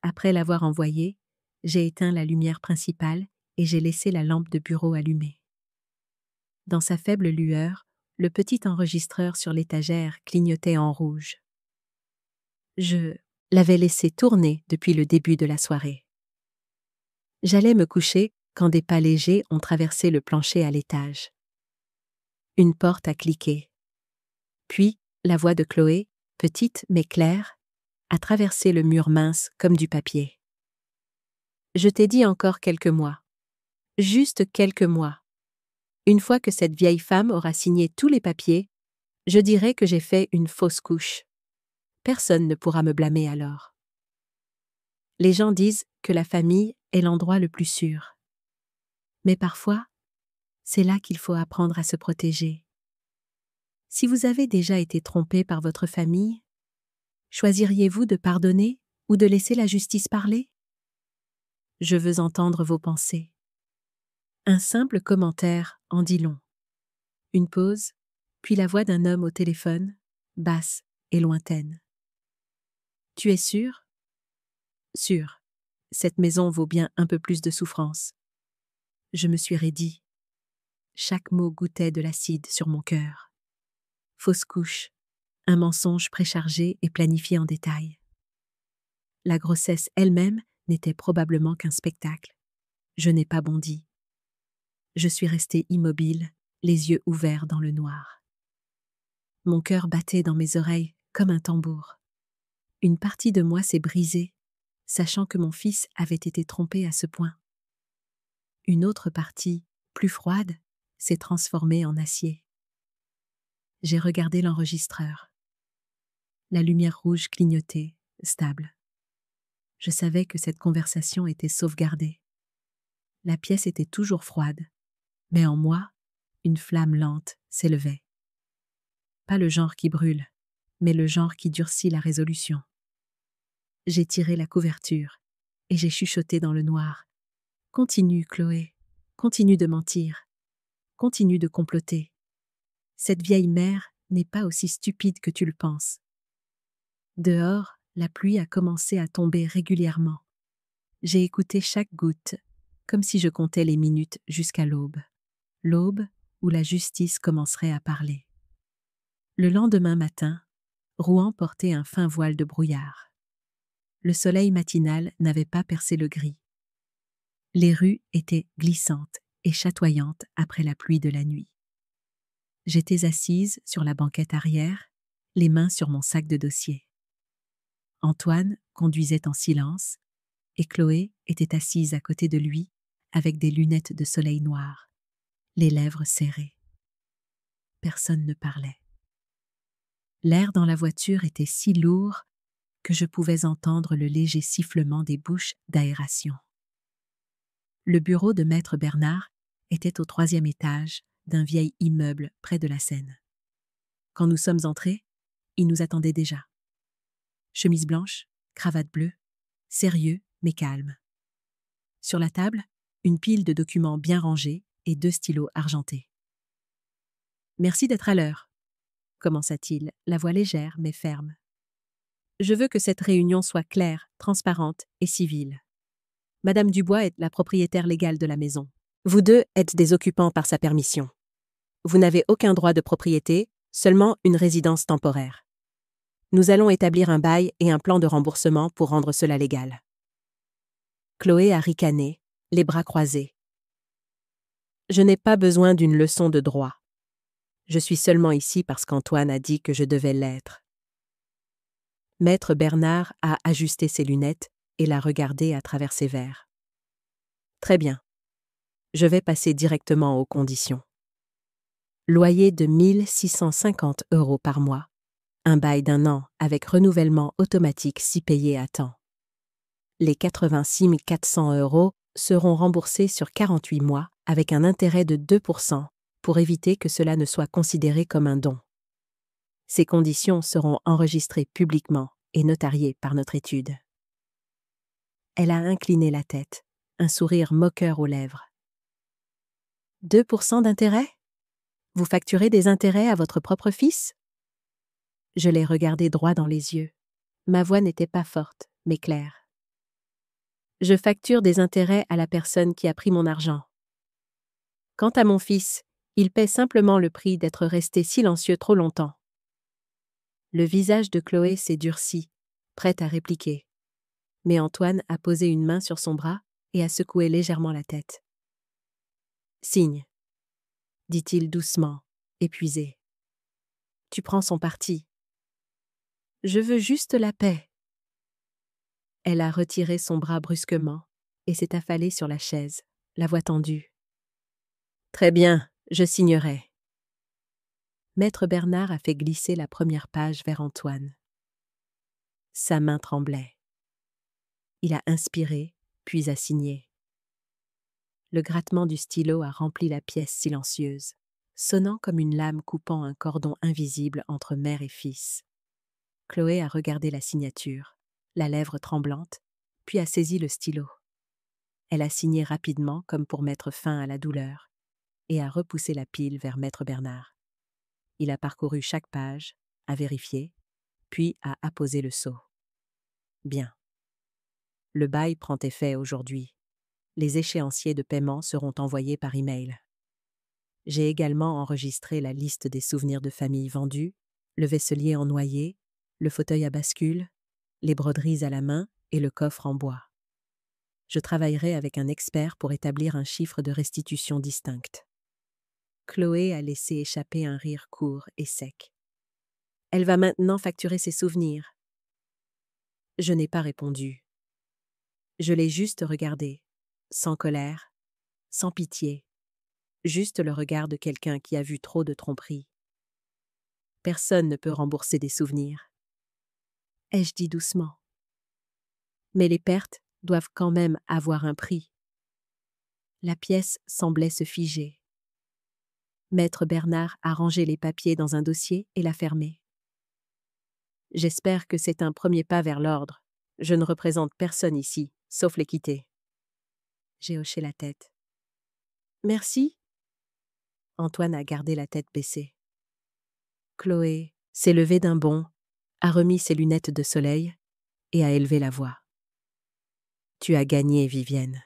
Après l'avoir envoyé, j'ai éteint la lumière principale et j'ai laissé la lampe de bureau allumée. Dans sa faible lueur, le petit enregistreur sur l'étagère clignotait en rouge. Je l'avais laissé tourner depuis le début de la soirée. J'allais me coucher quand des pas légers ont traversé le plancher à l'étage. Une porte a cliqué. Puis, la voix de Chloé, petite mais claire, a traversé le mur mince comme du papier. Je t'ai dit encore quelques mois. Juste quelques mois. Une fois que cette vieille femme aura signé tous les papiers, je dirai que j'ai fait une fausse couche. Personne ne pourra me blâmer alors. Les gens disent que la famille est l'endroit le plus sûr. Mais parfois, c'est là qu'il faut apprendre à se protéger. Si vous avez déjà été trompé par votre famille, choisiriez-vous de pardonner ou de laisser la justice parler? Je veux entendre vos pensées. Un simple commentaire en dit long. Une pause, puis la voix d'un homme au téléphone, basse et lointaine. Tu es sûr? Sûr. Cette maison vaut bien un peu plus de souffrance. Je me suis raidie. Chaque mot goûtait de l'acide sur mon cœur. Fausse couche, un mensonge préchargé et planifié en détail. La grossesse elle-même n'était probablement qu'un spectacle. Je n'ai pas bondi. Je suis restée immobile, les yeux ouverts dans le noir. Mon cœur battait dans mes oreilles comme un tambour. Une partie de moi s'est brisée, sachant que mon fils avait été trompé à ce point. Une autre partie, plus froide, s'est transformée en acier. J'ai regardé l'enregistreur. La lumière rouge clignotait, stable. Je savais que cette conversation était sauvegardée. La pièce était toujours froide, mais en moi, une flamme lente s'élevait. Pas le genre qui brûle, mais le genre qui durcit la résolution. J'ai tiré la couverture et j'ai chuchoté dans le noir. Continue, Chloé, continue de mentir, continue de comploter. Cette vieille mère n'est pas aussi stupide que tu le penses. Dehors, la pluie a commencé à tomber régulièrement. J'ai écouté chaque goutte, comme si je comptais les minutes jusqu'à l'aube. L'aube où la justice commencerait à parler. Le lendemain matin, Rouen portait un fin voile de brouillard. Le soleil matinal n'avait pas percé le gris. Les rues étaient glissantes et chatoyantes après la pluie de la nuit. J'étais assise sur la banquette arrière, les mains sur mon sac de dossier. Antoine conduisait en silence, et Chloé était assise à côté de lui avec des lunettes de soleil noir, les lèvres serrées. Personne ne parlait. L'air dans la voiture était si lourd que je pouvais entendre le léger sifflement des bouches d'aération. Le bureau de maître Bernard était au 3e étage d'un vieil immeuble près de la Seine. Quand nous sommes entrés, il nous attendait déjà. Chemise blanche, cravate bleue, sérieux mais calme. Sur la table, une pile de documents bien rangés et 2 stylos argentés. « Merci d'être à l'heure », commença-t-il, la voix légère mais ferme. « Je veux que cette réunion soit claire, transparente et civile. Madame Dubois est la propriétaire légale de la maison. Vous deux êtes des occupants par sa permission. Vous n'avez aucun droit de propriété, seulement une résidence temporaire. Nous allons établir un bail et un plan de remboursement pour rendre cela légal. » Chloé a ricané, les bras croisés. « Je n'ai pas besoin d'une leçon de droit. Je suis seulement ici parce qu'Antoine a dit que je devais l'être. » Maître Bernard a ajusté ses lunettes et l'a regardé à travers ses verres. « Très bien. Je vais passer directement aux conditions. Loyer de 1 650 € par mois. Un bail d'1 an avec renouvellement automatique si payé à temps. Les 86 400 € seront remboursés sur 48 mois avec un intérêt de 2% pour éviter que cela ne soit considéré comme un don. Ces conditions seront enregistrées publiquement et notariées par notre étude. » Elle a incliné la tête, un sourire moqueur aux lèvres. « 2% d'intérêt ? Vous facturez des intérêts à votre propre fils ? » Je l'ai regardé droit dans les yeux. Ma voix n'était pas forte, mais claire. « Je facture des intérêts à la personne qui a pris mon argent. Quant à mon fils, il paie simplement le prix d'être resté silencieux trop longtemps. » Le visage de Chloé s'est durci, prête à répliquer. Mais Antoine a posé une main sur son bras et a secoué légèrement la tête. « Signe, » dit-il doucement, épuisé. « Tu prends son parti. Je veux juste la paix. » Elle a retiré son bras brusquement et s'est affalée sur la chaise, la voix tendue. « Très bien, je signerai. » Maître Bernard a fait glisser la première page vers Antoine. Sa main tremblait. Il a inspiré, puis a signé. Le grattement du stylo a rempli la pièce silencieuse, sonnant comme une lame coupant un cordon invisible entre mère et fils. Chloé a regardé la signature, la lèvre tremblante, puis a saisi le stylo. Elle a signé rapidement comme pour mettre fin à la douleur et a repoussé la pile vers maître Bernard. Il a parcouru chaque page, a vérifié, puis a apposé le sceau. Bien. Le bail prend effet aujourd'hui. Les échéanciers de paiement seront envoyés par email. J'ai également enregistré la liste des souvenirs de famille vendus, le vaisselier en noyer, le fauteuil à bascule, les broderies à la main et le coffre en bois. Je travaillerai avec un expert pour établir un chiffre de restitution distinct. Chloé a laissé échapper un rire court et sec. Elle va maintenant facturer ses souvenirs. Je n'ai pas répondu. Je l'ai juste regardé, sans colère, sans pitié, juste le regard de quelqu'un qui a vu trop de tromperies. Personne ne peut rembourser des souvenirs. Ai-je dit doucement. Mais les pertes doivent quand même avoir un prix. La pièce semblait se figer. Maître Bernard a rangé les papiers dans un dossier et l'a fermé. J'espère que c'est un premier pas vers l'ordre. Je ne représente personne ici, sauf l'équité. J'ai hoché la tête. Merci. Antoine a gardé la tête baissée. Chloé s'est levée d'un bond, a remis ses lunettes de soleil et a élevé la voix. Tu as gagné, Vivienne.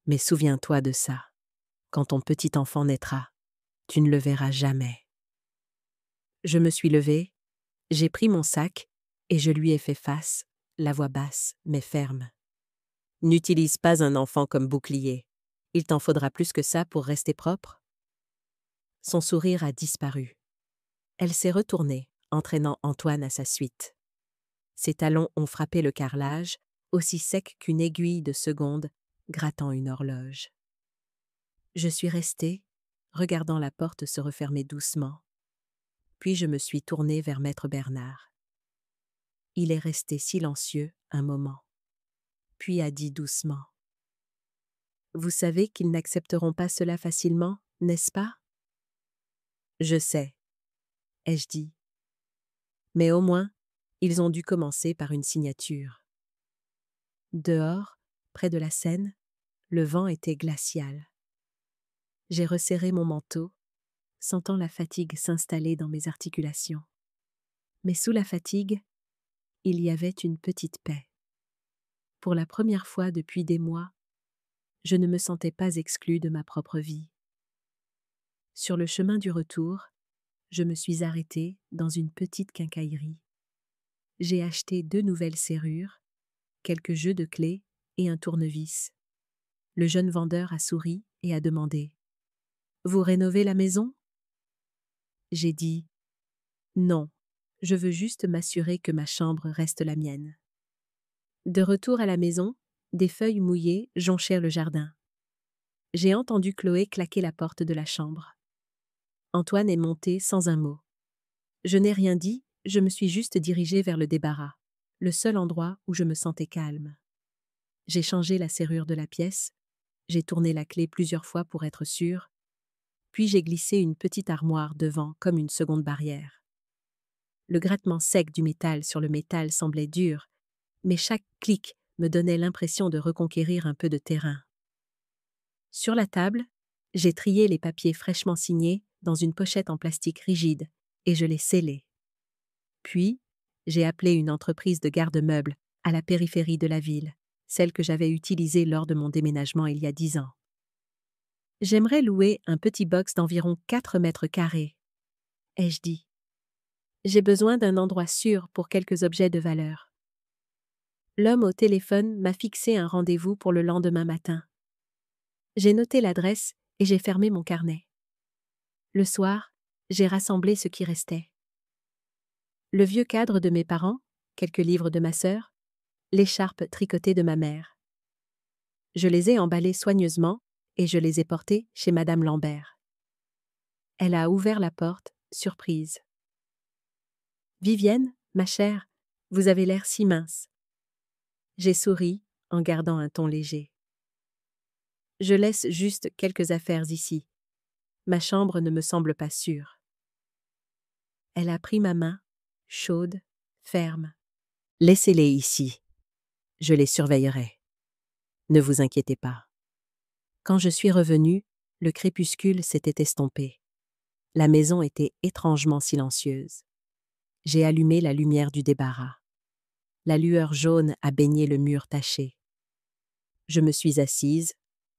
Mais souviens-toi de ça. Quand ton petit enfant naîtra, tu ne le verras jamais. Je me suis levée, j'ai pris mon sac et je lui ai fait face, la voix basse mais ferme. N'utilise pas un enfant comme bouclier. Il t'en faudra plus que ça pour rester propre. Son sourire a disparu. Elle s'est retournée, entraînant Antoine à sa suite. Ses talons ont frappé le carrelage, aussi sec qu'une aiguille de seconde grattant une horloge. Je suis restée, regardant la porte se refermer doucement. Puis je me suis tournée vers maître Bernard. Il est resté silencieux un moment, puis a dit doucement. Vous savez qu'ils n'accepteront pas cela facilement, n'est-ce pas? Je sais, ai-je dit. Mais au moins, ils ont dû commencer par une signature. Dehors, près de la Seine, le vent était glacial. J'ai resserré mon manteau, sentant la fatigue s'installer dans mes articulations. Mais sous la fatigue, il y avait une petite paix. Pour la première fois depuis des mois, je ne me sentais pas exclue de ma propre vie. Sur le chemin du retour, je me suis arrêtée dans une petite quincaillerie. J'ai acheté 2 nouvelles serrures, quelques jeux de clés et un tournevis. Le jeune vendeur a souri et a demandé « Vous rénovez la maison ?» J'ai dit « Non, je veux juste m'assurer que ma chambre reste la mienne. » De retour à la maison, des feuilles mouillées jonchèrent le jardin. J'ai entendu Chloé claquer la porte de la chambre. Antoine est monté sans un mot. Je n'ai rien dit, je me suis juste dirigée vers le débarras, le seul endroit où je me sentais calme. J'ai changé la serrure de la pièce, j'ai tourné la clé plusieurs fois pour être sûre, puis j'ai glissé une petite armoire devant comme une seconde barrière. Le grattement sec du métal sur le métal semblait dur, mais chaque clic me donnait l'impression de reconquérir un peu de terrain. Sur la table, j'ai trié les papiers fraîchement signés dans une pochette en plastique rigide et je les scellés. Puis, j'ai appelé une entreprise de garde-meubles à la périphérie de la ville, celle que j'avais utilisée lors de mon déménagement il y a 10 ans. J'aimerais louer un petit box d'environ 4 mètres carrés, ai-je dit. J'ai besoin d'un endroit sûr pour quelques objets de valeur. L'homme au téléphone m'a fixé un rendez-vous pour le lendemain matin. J'ai noté l'adresse et j'ai fermé mon carnet. Le soir, j'ai rassemblé ce qui restait. Le vieux cadre de mes parents, quelques livres de ma sœur, l'écharpe tricotée de ma mère. Je les ai emballés soigneusement et je les ai portés chez Madame Lambert. Elle a ouvert la porte, surprise. « Vivienne, ma chère, vous avez l'air si mince. » J'ai souri en gardant un ton léger. « Je laisse juste quelques affaires ici. Ma chambre ne me semble pas sûre. » Elle a pris ma main, chaude, ferme. « Laissez-les ici. Je les surveillerai. Ne vous inquiétez pas. » Quand je suis revenue, le crépuscule s'était estompé. La maison était étrangement silencieuse. J'ai allumé la lumière du débarras. La lueur jaune a baigné le mur taché. Je me suis assise,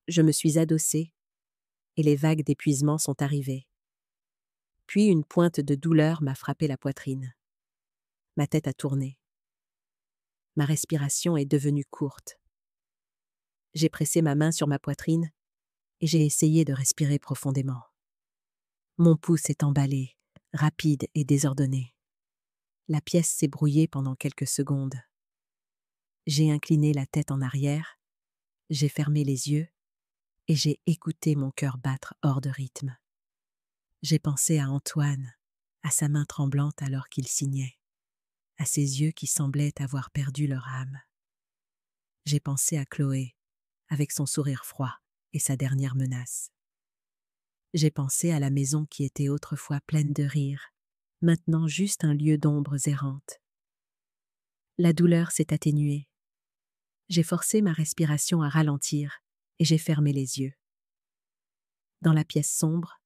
je me suis adossée, et les vagues d'épuisement sont arrivées. Puis une pointe de douleur m'a frappé la poitrine. Ma tête a tourné. Ma respiration est devenue courte. J'ai pressé ma main sur ma poitrine et j'ai essayé de respirer profondément. Mon pouls est emballé, rapide et désordonné. La pièce s'est brouillée pendant quelques secondes. J'ai incliné la tête en arrière, j'ai fermé les yeux et j'ai écouté mon cœur battre hors de rythme. J'ai pensé à Antoine, à sa main tremblante alors qu'il signait, à ses yeux qui semblaient avoir perdu leur âme. J'ai pensé à Chloé, avec son sourire froid et sa dernière menace. J'ai pensé à la maison qui était autrefois pleine de rire, maintenant juste un lieu d'ombres errantes. La douleur s'est atténuée. J'ai forcé ma respiration à ralentir et j'ai fermé les yeux. Dans la pièce sombre,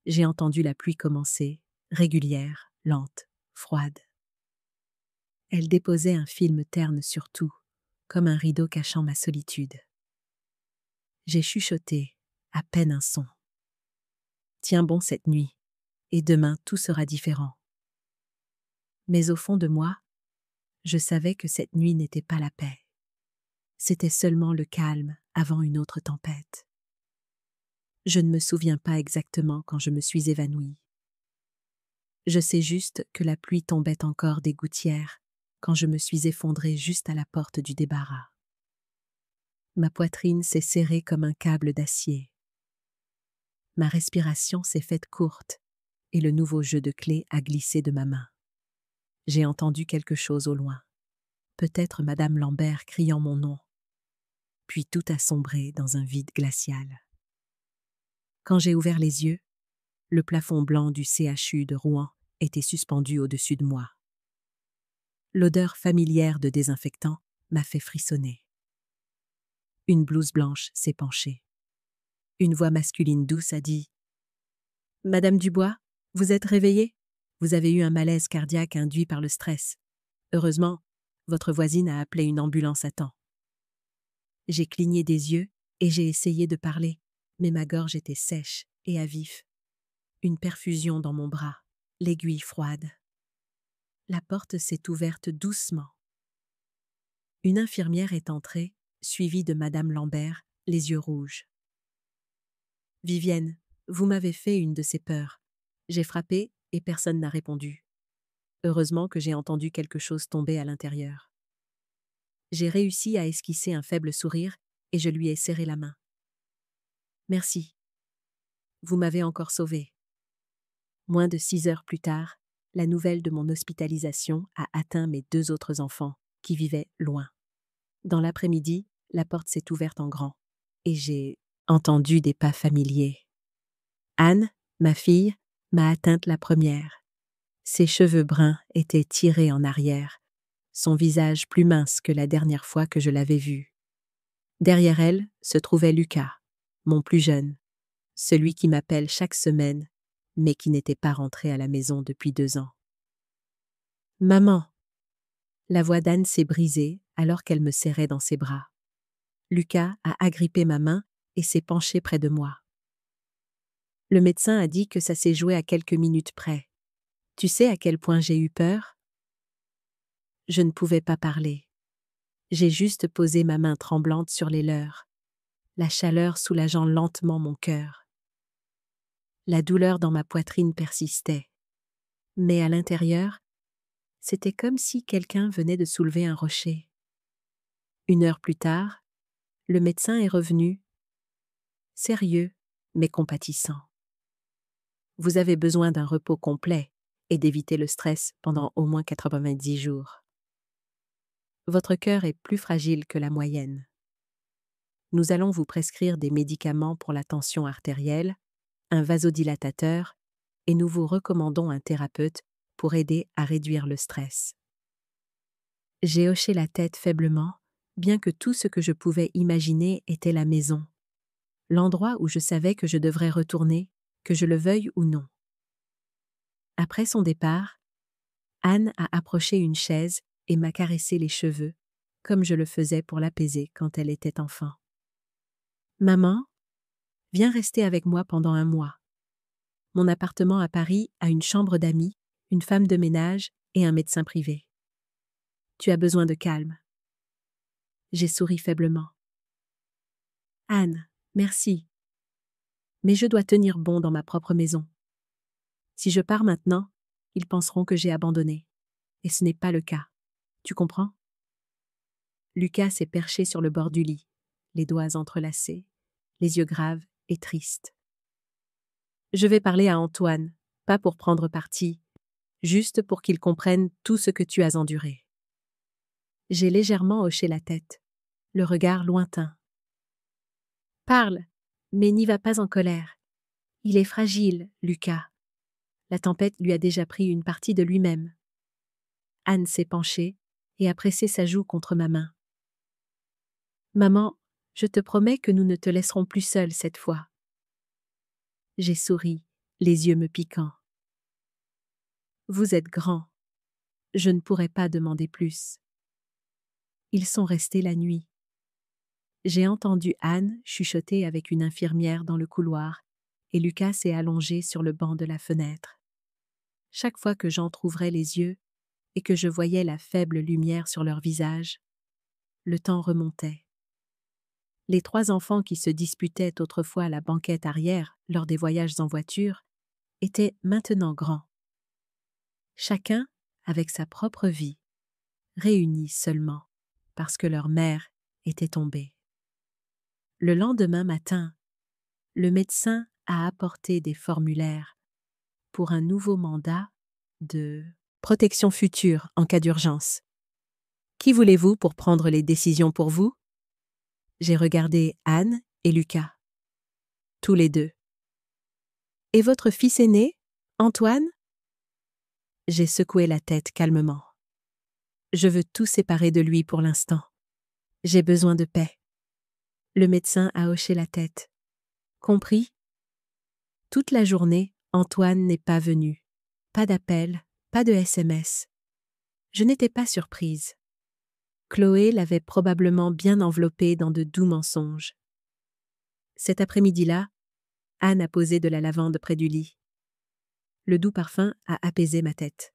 j'ai entendu la pluie commencer, régulière, lente, froide. Elle déposait un film terne sur tout, comme un rideau cachant ma solitude. J'ai chuchoté, à peine un son. Tiens bon cette nuit, et demain tout sera différent. Mais au fond de moi, je savais que cette nuit n'était pas la paix. C'était seulement le calme avant une autre tempête. Je ne me souviens pas exactement quand je me suis évanouie. Je sais juste que la pluie tombait encore des gouttières quand je me suis effondrée juste à la porte du débarras. Ma poitrine s'est serrée comme un câble d'acier. Ma respiration s'est faite courte et le nouveau jeu de clés a glissé de ma main. J'ai entendu quelque chose au loin. Peut-être Madame Lambert criant mon nom. Puis tout a sombré dans un vide glacial. Quand j'ai ouvert les yeux, le plafond blanc du CHU de Rouen était suspendu au-dessus de moi. L'odeur familière de désinfectant m'a fait frissonner. Une blouse blanche s'est penchée. Une voix masculine douce a dit « Madame Dubois, vous êtes réveillée ? Vous avez eu un malaise cardiaque induit par le stress. Heureusement, votre voisine a appelé une ambulance à temps. » J'ai cligné des yeux et j'ai essayé de parler, mais ma gorge était sèche et à vif. Une perfusion dans mon bras, l'aiguille froide. La porte s'est ouverte doucement. Une infirmière est entrée, suivie de Madame Lambert, les yeux rouges. « Vivienne, vous m'avez fait une de ces peurs. J'ai frappé et personne n'a répondu. Heureusement que j'ai entendu quelque chose tomber à l'intérieur. » J'ai réussi à esquisser un faible sourire et je lui ai serré la main. « Merci. Vous m'avez encore sauvée. » Moins de 6 heures plus tard, la nouvelle de mon hospitalisation a atteint mes 2 autres enfants, qui vivaient loin. Dans l'après-midi, la porte s'est ouverte en grand, et j'ai entendu des pas familiers. Anne, ma fille, m'a atteinte la première. Ses cheveux bruns étaient tirés en arrière, son visage plus mince que la dernière fois que je l'avais vue. Derrière elle se trouvait Lucas, mon plus jeune, celui qui m'appelle chaque semaine, mais qui n'était pas rentré à la maison depuis 2 ans. « Maman !» La voix d'Anne s'est brisée alors qu'elle me serrait dans ses bras. Lucas a agrippé ma main et s'est penché près de moi. « Le médecin a dit que ça s'est joué à quelques minutes près. Tu sais à quel point j'ai eu peur ?» Je ne pouvais pas parler. J'ai juste posé ma main tremblante sur les leurs, la chaleur soulageant lentement mon cœur. La douleur dans ma poitrine persistait, mais à l'intérieur, c'était comme si quelqu'un venait de soulever un rocher. 1 heure plus tard, le médecin est revenu, sérieux mais compatissant. « Vous avez besoin d'un repos complet et d'éviter le stress pendant au moins 90 jours. Votre cœur est plus fragile que la moyenne. Nous allons vous prescrire des médicaments pour la tension artérielle, un vasodilatateur, et nous vous recommandons un thérapeute pour aider à réduire le stress. » J'ai hoché la tête faiblement, bien que tout ce que je pouvais imaginer était la maison, l'endroit où je savais que je devrais retourner, que je le veuille ou non. Après son départ, Anne a approché une chaise et m'a caressé les cheveux, comme je le faisais pour l'apaiser quand elle était enfant. « Maman, viens rester avec moi pendant 1 mois. Mon appartement à Paris a une chambre d'amis, une femme de ménage et un médecin privé. Tu as besoin de calme. » J'ai souri faiblement. « Anne, merci. Mais je dois tenir bon dans ma propre maison. Si je pars maintenant, ils penseront que j'ai abandonné. Et ce n'est pas le cas. Tu comprends ? » Lucas s'est perché sur le bord du lit, les doigts entrelacés, les yeux graves et tristes. « Je vais parler à Antoine, pas pour prendre parti, juste pour qu'il comprenne tout ce que tu as enduré. » J'ai légèrement hoché la tête, le regard lointain. « Parle, mais n'y va pas en colère. Il est fragile, Lucas. La tempête lui a déjà pris une partie de lui-même. » Anne s'est penchée et a pressé sa joue contre ma main. « Maman, je te promets que nous ne te laisserons plus seule cette fois. » J'ai souri, les yeux me piquant. « Vous êtes grand. Je ne pourrais pas demander plus. Ils sont restés la nuit. J'ai entendu Anne chuchoter avec une infirmière dans le couloir et Lucas s'est allongé sur le banc de la fenêtre. Chaque fois que j'entr'ouvrais les yeux et que je voyais la faible lumière sur leur visage, le temps remontait. Les 3 enfants qui se disputaient autrefois à la banquette arrière lors des voyages en voiture étaient maintenant grands. Chacun avec sa propre vie, réunis seulement parce que leur mère était tombée. Le lendemain matin, le médecin a apporté des formulaires pour un nouveau mandat de protection future en cas d'urgence. Qui voulez-vous pour prendre les décisions pour vous? J'ai regardé Anne et Lucas. Tous les deux. Et votre fils aîné, Antoine? J'ai secoué la tête calmement. Je veux tout séparer de lui pour l'instant. J'ai besoin de paix. Le médecin a hoché la tête. Compris? Toute la journée, Antoine n'est pas venu. Pas d'appel, pas de SMS. Je n'étais pas surprise. Chloé l'avait probablement bien enveloppé dans de doux mensonges. Cet après-midi-là, Anne a posé de la lavande près du lit. Le doux parfum a apaisé ma tête.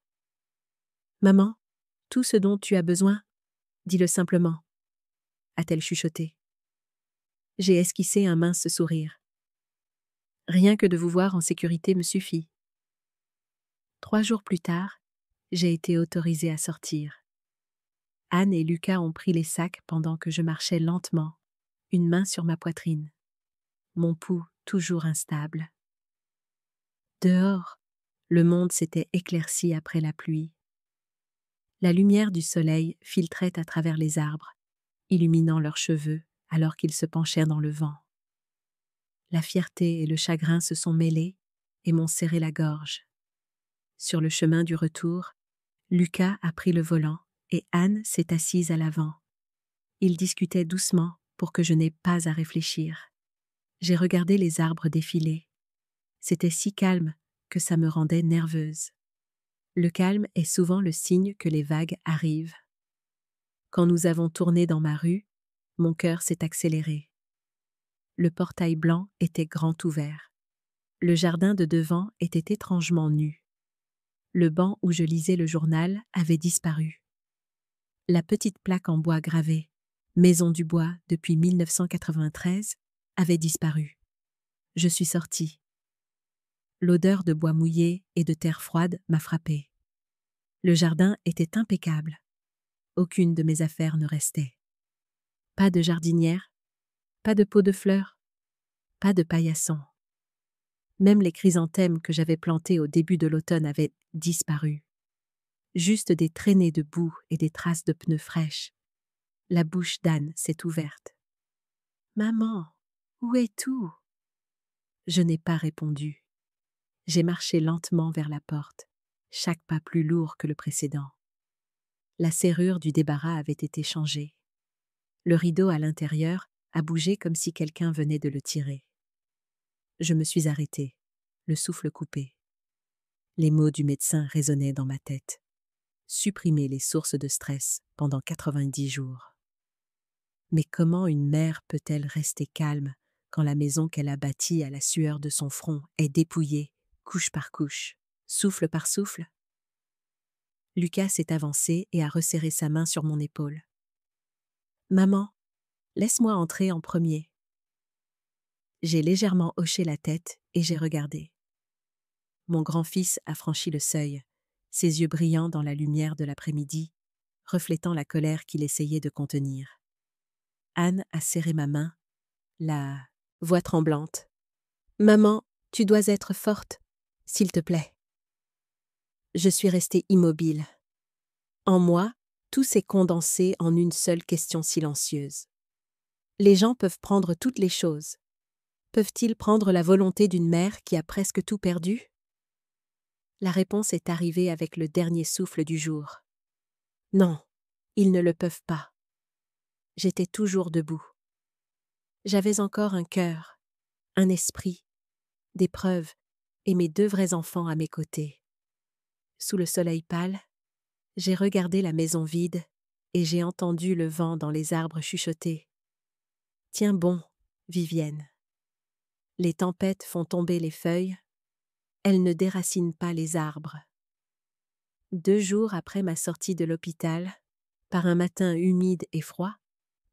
« Maman, tout ce dont tu as besoin, dis-le simplement, » a-t-elle chuchoté. J'ai esquissé un mince sourire. Rien que de vous voir en sécurité me suffit. 3 jours plus tard, j'ai été autorisée à sortir. Anne et Lucas ont pris les sacs pendant que je marchais lentement, une main sur ma poitrine. Mon pouls toujours instable. Dehors, le monde s'était éclairci après la pluie. La lumière du soleil filtrait à travers les arbres, illuminant leurs cheveux alors qu'ils se penchèrent dans le vent. La fierté et le chagrin se sont mêlés et m'ont serré la gorge. Sur le chemin du retour, Lucas a pris le volant et Anne s'est assise à l'avant. Ils discutaient doucement pour que je n'aie pas à réfléchir. J'ai regardé les arbres défiler. C'était si calme que ça me rendait nerveuse. Le calme est souvent le signe que les vagues arrivent. Quand nous avons tourné dans ma rue, mon cœur s'est accéléré. Le portail blanc était grand ouvert. Le jardin de devant était étrangement nu. Le banc où je lisais le journal avait disparu. La petite plaque en bois gravée « Maison du bois depuis 1993 » avait disparu. Je suis sortie. L'odeur de bois mouillé et de terre froide m'a frappée. Le jardin était impeccable. Aucune de mes affaires ne restait. Pas de jardinière, pas de pot de fleurs, pas de paillasson. Même les chrysanthèmes que j'avais plantés au début de l'automne avaient disparu. Juste des traînées de boue et des traces de pneus fraîches. La bouche d'Anne s'est ouverte. « Maman, où est tout ?» Je n'ai pas répondu. J'ai marché lentement vers la porte, chaque pas plus lourd que le précédent. La serrure du débarras avait été changée. Le rideau à l'intérieur a bougé comme si quelqu'un venait de le tirer. Je me suis arrêtée, le souffle coupé. Les mots du médecin résonnaient dans ma tête. Supprimer les sources de stress pendant 90 jours. Mais comment une mère peut-elle rester calme quand la maison qu'elle a bâtie à la sueur de son front est dépouillée, couche par couche, souffle par souffle? Lucas s'est avancé et a resserré sa main sur mon épaule. « Maman, laisse-moi entrer en premier. » J'ai légèrement hoché la tête et j'ai regardé. Mon grand-fils a franchi le seuil, ses yeux brillants dans la lumière de l'après-midi, reflétant la colère qu'il essayait de contenir. Anne a serré ma main, la voix tremblante. « Maman, tu dois être forte, s'il te plaît. » Je suis restée immobile. En moi, tout s'est condensé en une seule question silencieuse. Les gens peuvent prendre toutes les choses. Peuvent-ils prendre la volonté d'une mère qui a presque tout perdu? La réponse est arrivée avec le dernier souffle du jour. Non, ils ne le peuvent pas. J'étais toujours debout. J'avais encore un cœur, un esprit, des preuves et mes 2 vrais enfants à mes côtés. Sous le soleil pâle, J'ai regardé la maison vide et j'ai entendu le vent dans les arbres chuchoter. « Tiens bon, Vivienne. Les tempêtes font tomber les feuilles, elles ne déracinent pas les arbres. » 2 jours après ma sortie de l'hôpital, par un matin humide et froid,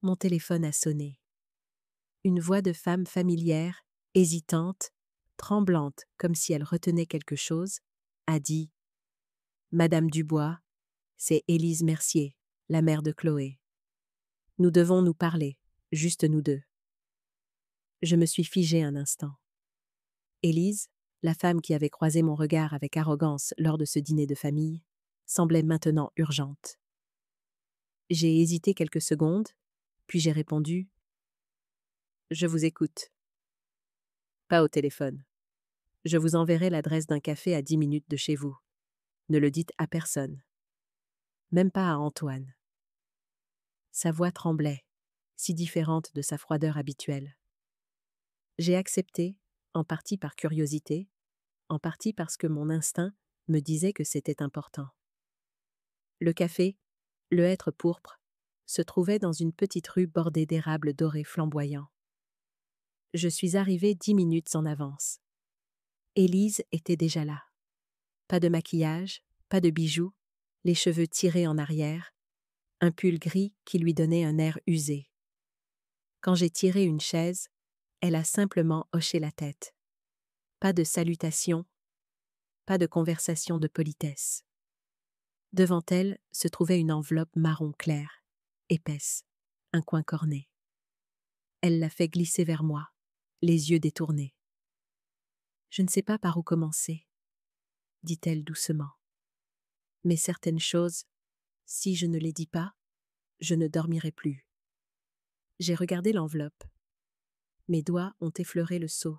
mon téléphone a sonné. Une voix de femme familière, hésitante, tremblante comme si elle retenait quelque chose, a dit « Madame Dubois, c'est Élise Mercier, la mère de Chloé. Nous devons nous parler, juste nous deux. » Je me suis figée un instant. Élise, la femme qui avait croisé mon regard avec arrogance lors de ce dîner de famille, semblait maintenant urgente. J'ai hésité quelques secondes, puis j'ai répondu « Je vous écoute. » Pas au téléphone. Je vous enverrai l'adresse d'un café à 10 minutes de chez vous. Ne le dites à personne. Même pas à Antoine. Sa voix tremblait, si différente de sa froideur habituelle. J'ai accepté, en partie par curiosité, en partie parce que mon instinct me disait que c'était important. Le café, le hêtre pourpre, se trouvait dans une petite rue bordée d'érables dorés flamboyants. Je suis arrivée 10 minutes en avance. Élise était déjà là. Pas de maquillage, pas de bijoux, les cheveux tirés en arrière, un pull gris qui lui donnait un air usé. Quand j'ai tiré une chaise, elle a simplement hoché la tête. Pas de salutation, pas de conversation de politesse. Devant elle se trouvait une enveloppe marron clair, épaisse, un coin corné. Elle l'a fait glisser vers moi, les yeux détournés. « Je ne sais pas par où commencer, » dit-elle doucement. « Mais certaines choses, si je ne les dis pas, je ne dormirai plus. » J'ai regardé l'enveloppe. Mes doigts ont effleuré le seau.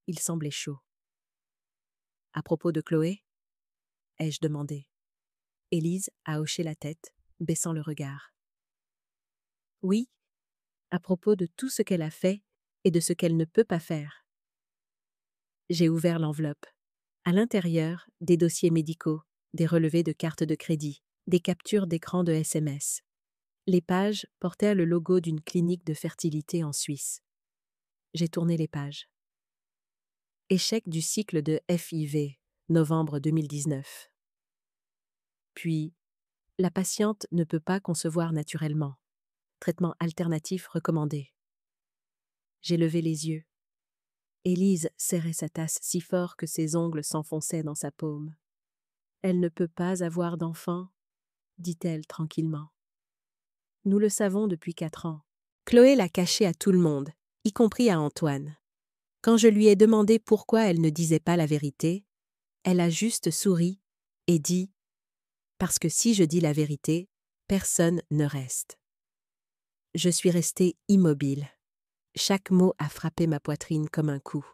Il semblait chaud. « À propos de Chloé ?» ai-je demandé. Élise a hoché la tête, baissant le regard. « Oui, à propos de tout ce qu'elle a fait et de ce qu'elle ne peut pas faire. » J'ai ouvert l'enveloppe. À l'intérieur, des dossiers médicaux, des relevés de cartes de crédit, des captures d'écran de SMS. Les pages portaient le logo d'une clinique de fertilité en Suisse. J'ai tourné les pages. Échec du cycle de FIV, novembre 2019. Puis, la patiente ne peut pas concevoir naturellement. Traitement alternatif recommandé. J'ai levé les yeux. Élise serrait sa tasse si fort que ses ongles s'enfonçaient dans sa paume. « Elle ne peut pas avoir d'enfant, » dit-elle tranquillement. « Nous le savons depuis 4 ans. Chloé l'a caché à tout le monde, y compris à Antoine. Quand je lui ai demandé pourquoi elle ne disait pas la vérité, elle a juste souri et dit « Parce que si je dis la vérité, personne ne reste. » Je suis restée immobile. Chaque mot a frappé ma poitrine comme un coup.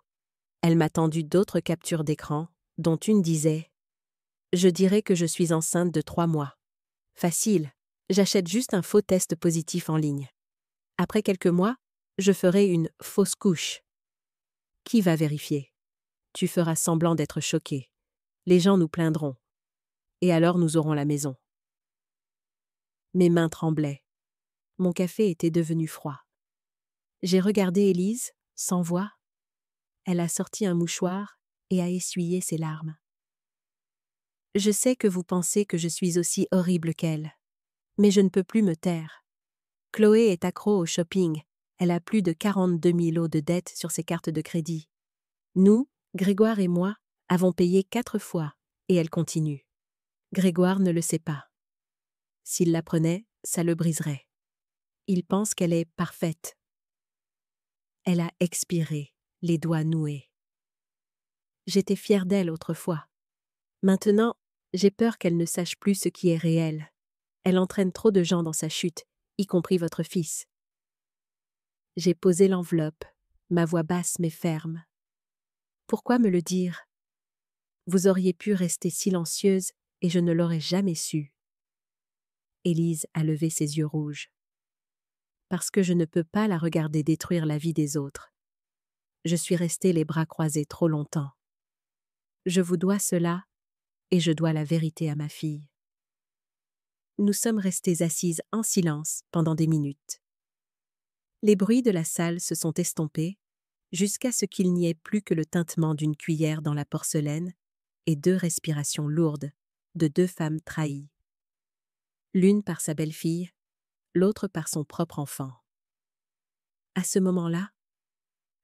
Elle m'a tendu d'autres captures d'écran, dont une disait « Je dirais que je suis enceinte de 3 mois. Facile, j'achète juste un faux test positif en ligne. Après quelques mois, je ferai une fausse couche. Qui va vérifier? Tu feras semblant d'être choqué. Les gens nous plaindront. Et alors nous aurons la maison. » Mes mains tremblaient. Mon café était devenu froid. J'ai regardé Élise, sans voix. Elle a sorti un mouchoir et a essuyé ses larmes. « Je sais que vous pensez que je suis aussi horrible qu'elle, mais je ne peux plus me taire. Chloé est accro au shopping. Elle a plus de 42 000 € de dettes sur ses cartes de crédit. Nous, Grégoire et moi, avons payé 4 fois, et elle continue. Grégoire ne le sait pas. S'il l'apprenait, ça le briserait. Il pense qu'elle est parfaite. » Elle a expiré, les doigts noués. J'étais fière d'elle autrefois. Maintenant, j'ai peur qu'elle ne sache plus ce qui est réel. Elle entraîne trop de gens dans sa chute, y compris votre fils. J'ai posé l'enveloppe, ma voix basse mais ferme. Pourquoi me le dire? Vous auriez pu rester silencieuse et je ne l'aurais jamais su. Élise a levé ses yeux rouges. Parce que je ne peux pas la regarder détruire la vie des autres. Je suis restée les bras croisés trop longtemps. Je vous dois cela et je dois la vérité à ma fille. Nous sommes restés assises en silence pendant des minutes. Les bruits de la salle se sont estompés, jusqu'à ce qu'il n'y ait plus que le tintement d'une cuillère dans la porcelaine et 2 respirations lourdes de 2 femmes trahies. L'une par sa belle-fille, l'autre par son propre enfant. À ce moment-là,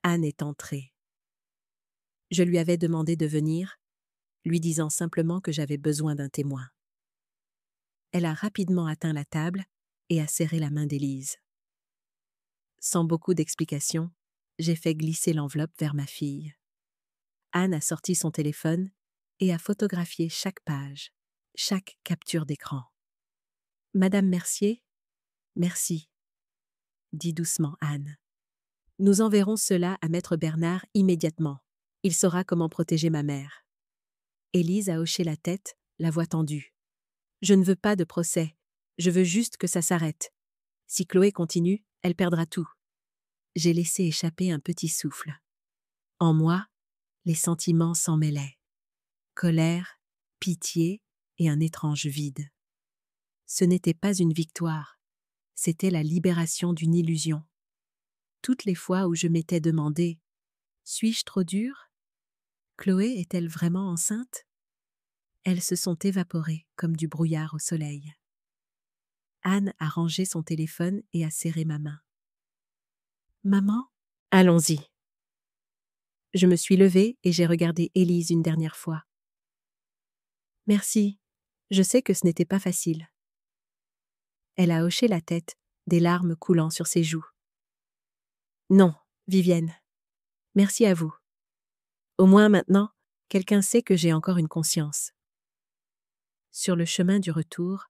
Anne est entrée. Je lui avais demandé de venir, lui disant simplement que j'avais besoin d'un témoin. Elle a rapidement atteint la table et a serré la main d'Élise. Sans beaucoup d'explications, j'ai fait glisser l'enveloppe vers ma fille. Anne a sorti son téléphone et a photographié chaque page, chaque capture d'écran. « Madame Mercier, merci, » dit doucement Anne. « Nous enverrons cela à Maître Bernard immédiatement. Il saura comment protéger ma mère. » Élise a hoché la tête, la voix tendue. « Je ne veux pas de procès. Je veux juste que ça s'arrête. Si Chloé continue, elle perdra tout. » J'ai laissé échapper un petit souffle. En moi, les sentiments s'en mêlaient. Colère, pitié et un étrange vide. Ce n'était pas une victoire, c'était la libération d'une illusion. Toutes les fois où je m'étais demandé « Suis-je trop dure ? Chloé est-elle vraiment enceinte ?» Elles se sont évaporées comme du brouillard au soleil. Anne a rangé son téléphone et a serré ma main. « Maman, allons-y. » Je me suis levée et j'ai regardé Élise une dernière fois. « Merci, je sais que ce n'était pas facile. » Elle a hoché la tête, des larmes coulant sur ses joues. « Non, Vivienne. Merci à vous. Au moins maintenant, quelqu'un sait que j'ai encore une conscience. » Sur le chemin du retour,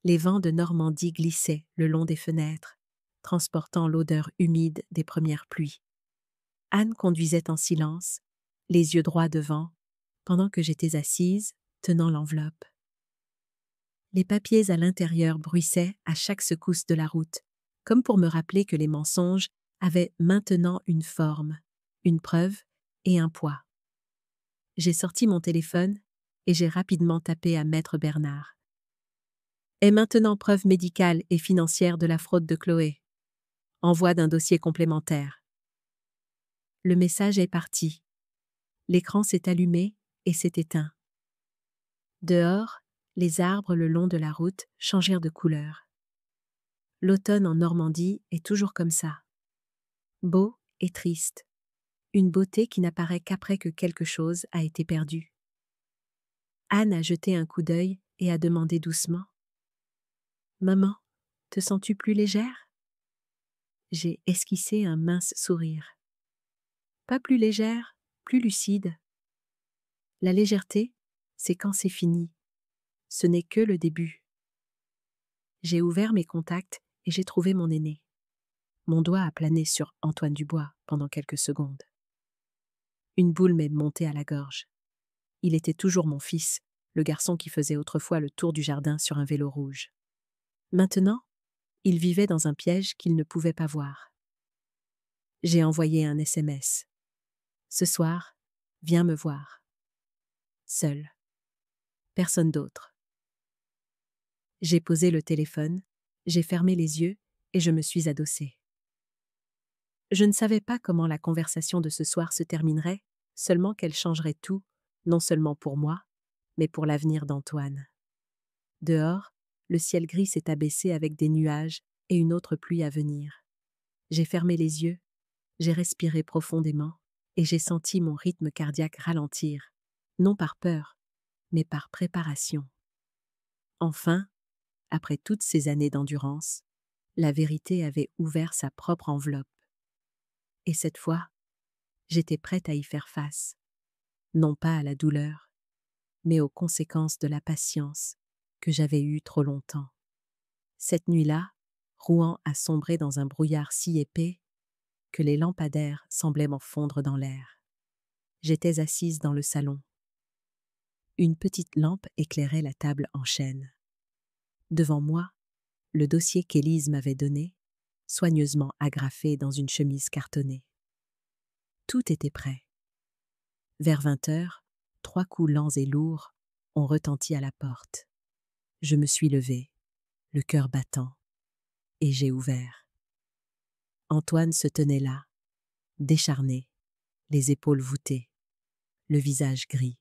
les vents de Normandie glissaient le long des fenêtres, transportant l'odeur humide des premières pluies. Anne conduisait en silence, les yeux droits devant, pendant que j'étais assise, tenant l'enveloppe. Les papiers à l'intérieur bruissaient à chaque secousse de la route, comme pour me rappeler que les mensonges avaient maintenant une forme, une preuve et un poids. J'ai sorti mon téléphone et j'ai rapidement tapé à Maître Bernard. « Est maintenant preuve médicale et financière de la fraude de Chloé. Envoi d'un dossier complémentaire. » Le message est parti. L'écran s'est allumé et s'est éteint. Dehors, les arbres le long de la route changèrent de couleur. L'automne en Normandie est toujours comme ça. Beau et triste. Une beauté qui n'apparaît qu'après que quelque chose a été perdu. Anne a jeté un coup d'œil et a demandé doucement. « Maman, te sens-tu plus légère ?» J'ai esquissé un mince sourire. Pas plus légère, plus lucide. La légèreté, c'est quand c'est fini. Ce n'est que le début. J'ai ouvert mes contacts et j'ai trouvé mon aîné. Mon doigt a plané sur Antoine Dubois pendant quelques secondes. Une boule m'est montée à la gorge. Il était toujours mon fils, le garçon qui faisait autrefois le tour du jardin sur un vélo rouge. Maintenant, il vivait dans un piège qu'il ne pouvait pas voir. J'ai envoyé un SMS. « Ce soir, viens me voir. » Seul. Personne d'autre. J'ai posé le téléphone, j'ai fermé les yeux et je me suis adossée. Je ne savais pas comment la conversation de ce soir se terminerait, seulement qu'elle changerait tout, non seulement pour moi, mais pour l'avenir d'Antoine. Dehors, le ciel gris s'est abaissé avec des nuages et une autre pluie à venir. J'ai fermé les yeux, j'ai respiré profondément et j'ai senti mon rythme cardiaque ralentir, non par peur, mais par préparation. Enfin, après toutes ces années d'endurance, la vérité avait ouvert sa propre enveloppe. Et cette fois, j'étais prête à y faire face, non pas à la douleur, mais aux conséquences de la patience que j'avais eue trop longtemps. Cette nuit-là, Rouen a sombré dans un brouillard si épais que les lampadaires semblaient m'en fondre dans l'air. J'étais assise dans le salon. Une petite lampe éclairait la table en chêne. Devant moi, le dossier qu'Élise m'avait donné, soigneusement agrafé dans une chemise cartonnée. Tout était prêt. Vers 20h, 3 coups lents et lourds ont retenti à la porte. Je me suis levée. le cœur battant, et j'ai ouvert. Antoine se tenait là, décharné, les épaules voûtées, le visage gris.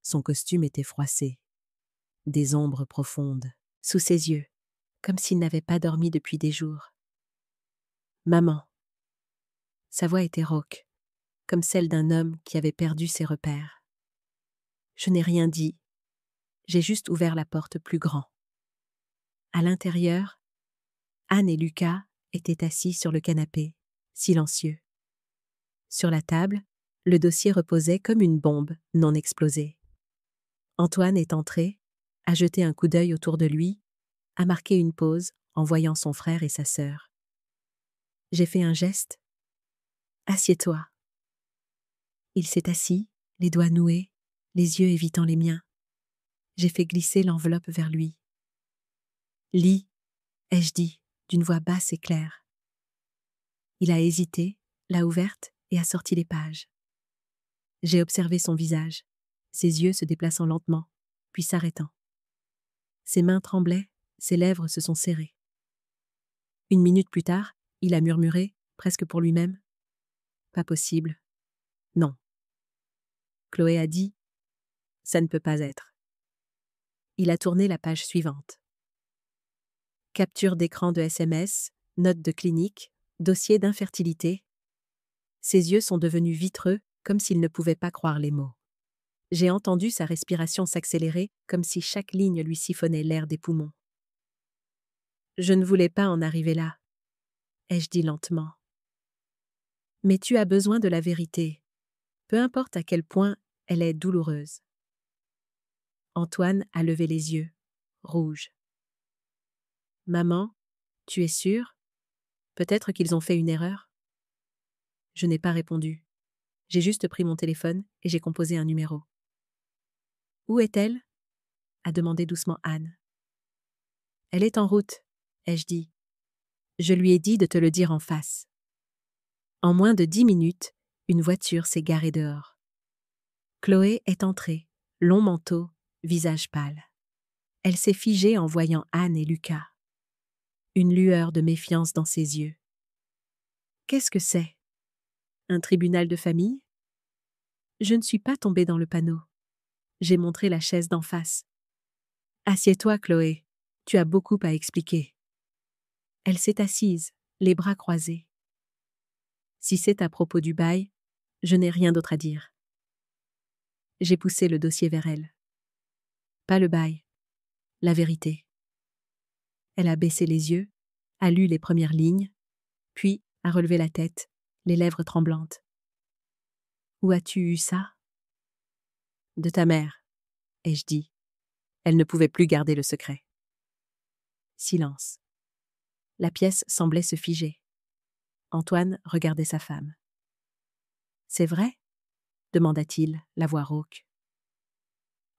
Son costume était froissé, des ombres profondes, sous ses yeux, comme s'il n'avait pas dormi depuis des jours. « Maman !» Sa voix était rauque, comme celle d'un homme qui avait perdu ses repères. Je n'ai rien dit, j'ai juste ouvert la porte plus grand. À l'intérieur, Anne et Lucas étaient assis sur le canapé, silencieux. Sur la table, le dossier reposait comme une bombe non explosée. Antoine est entré, a jeté un coup d'œil autour de lui, a marqué une pause en voyant son frère et sa sœur. J'ai fait un geste. « Assieds-toi ». Il s'est assis, les doigts noués, les yeux évitant les miens. J'ai fait glisser l'enveloppe vers lui. « Lis », ai-je dit, d'une voix basse et claire. Il a hésité, l'a ouverte et a sorti les pages. J'ai observé son visage, ses yeux se déplaçant lentement, puis s'arrêtant. Ses mains tremblaient, ses lèvres se sont serrées. Une minute plus tard, il a murmuré, presque pour lui-même. « Pas possible. Non. » Chloé a dit « Ça ne peut pas être. » Il a tourné la page suivante. Capture d'écran de SMS, note de clinique, dossier d'infertilité. Ses yeux sont devenus vitreux, comme s'il ne pouvait pas croire les mots. J'ai entendu sa respiration s'accélérer, comme si chaque ligne lui siphonnait l'air des poumons. « Je ne voulais pas en arriver là, » ai-je dit lentement. « Mais tu as besoin de la vérité, peu importe à quel point elle est douloureuse. » Antoine a levé les yeux, rouge. « Maman, tu es sûre? Peut-être qu'ils ont fait une erreur ?» Je n'ai pas répondu. J'ai juste pris mon téléphone et j'ai composé un numéro. « Où est-elle » a demandé doucement Anne. « Elle est en route, » ai-je dit. « Je lui ai dit de te le dire en face. » En moins de 10 minutes, une voiture s'est garée dehors. Chloé est entrée, long manteau, visage pâle. Elle s'est figée en voyant Anne et Lucas. Une lueur de méfiance dans ses yeux. Qu'est-ce que c'est? Un tribunal de famille? Je ne suis pas tombée dans le panneau. J'ai montré la chaise d'en face. Assieds-toi, Chloé. Tu as beaucoup à expliquer. Elle s'est assise, les bras croisés. Si c'est à propos du bail, je n'ai rien d'autre à dire. J'ai poussé le dossier vers elle. Pas le bail, la vérité. Elle a baissé les yeux, a lu les premières lignes, puis a relevé la tête, les lèvres tremblantes. Où as-tu eu ça? De ta mère, ai-je dit. Elle ne pouvait plus garder le secret. Silence. La pièce semblait se figer. Antoine regardait sa femme. C'est vrai? Demanda-t-il, la voix rauque.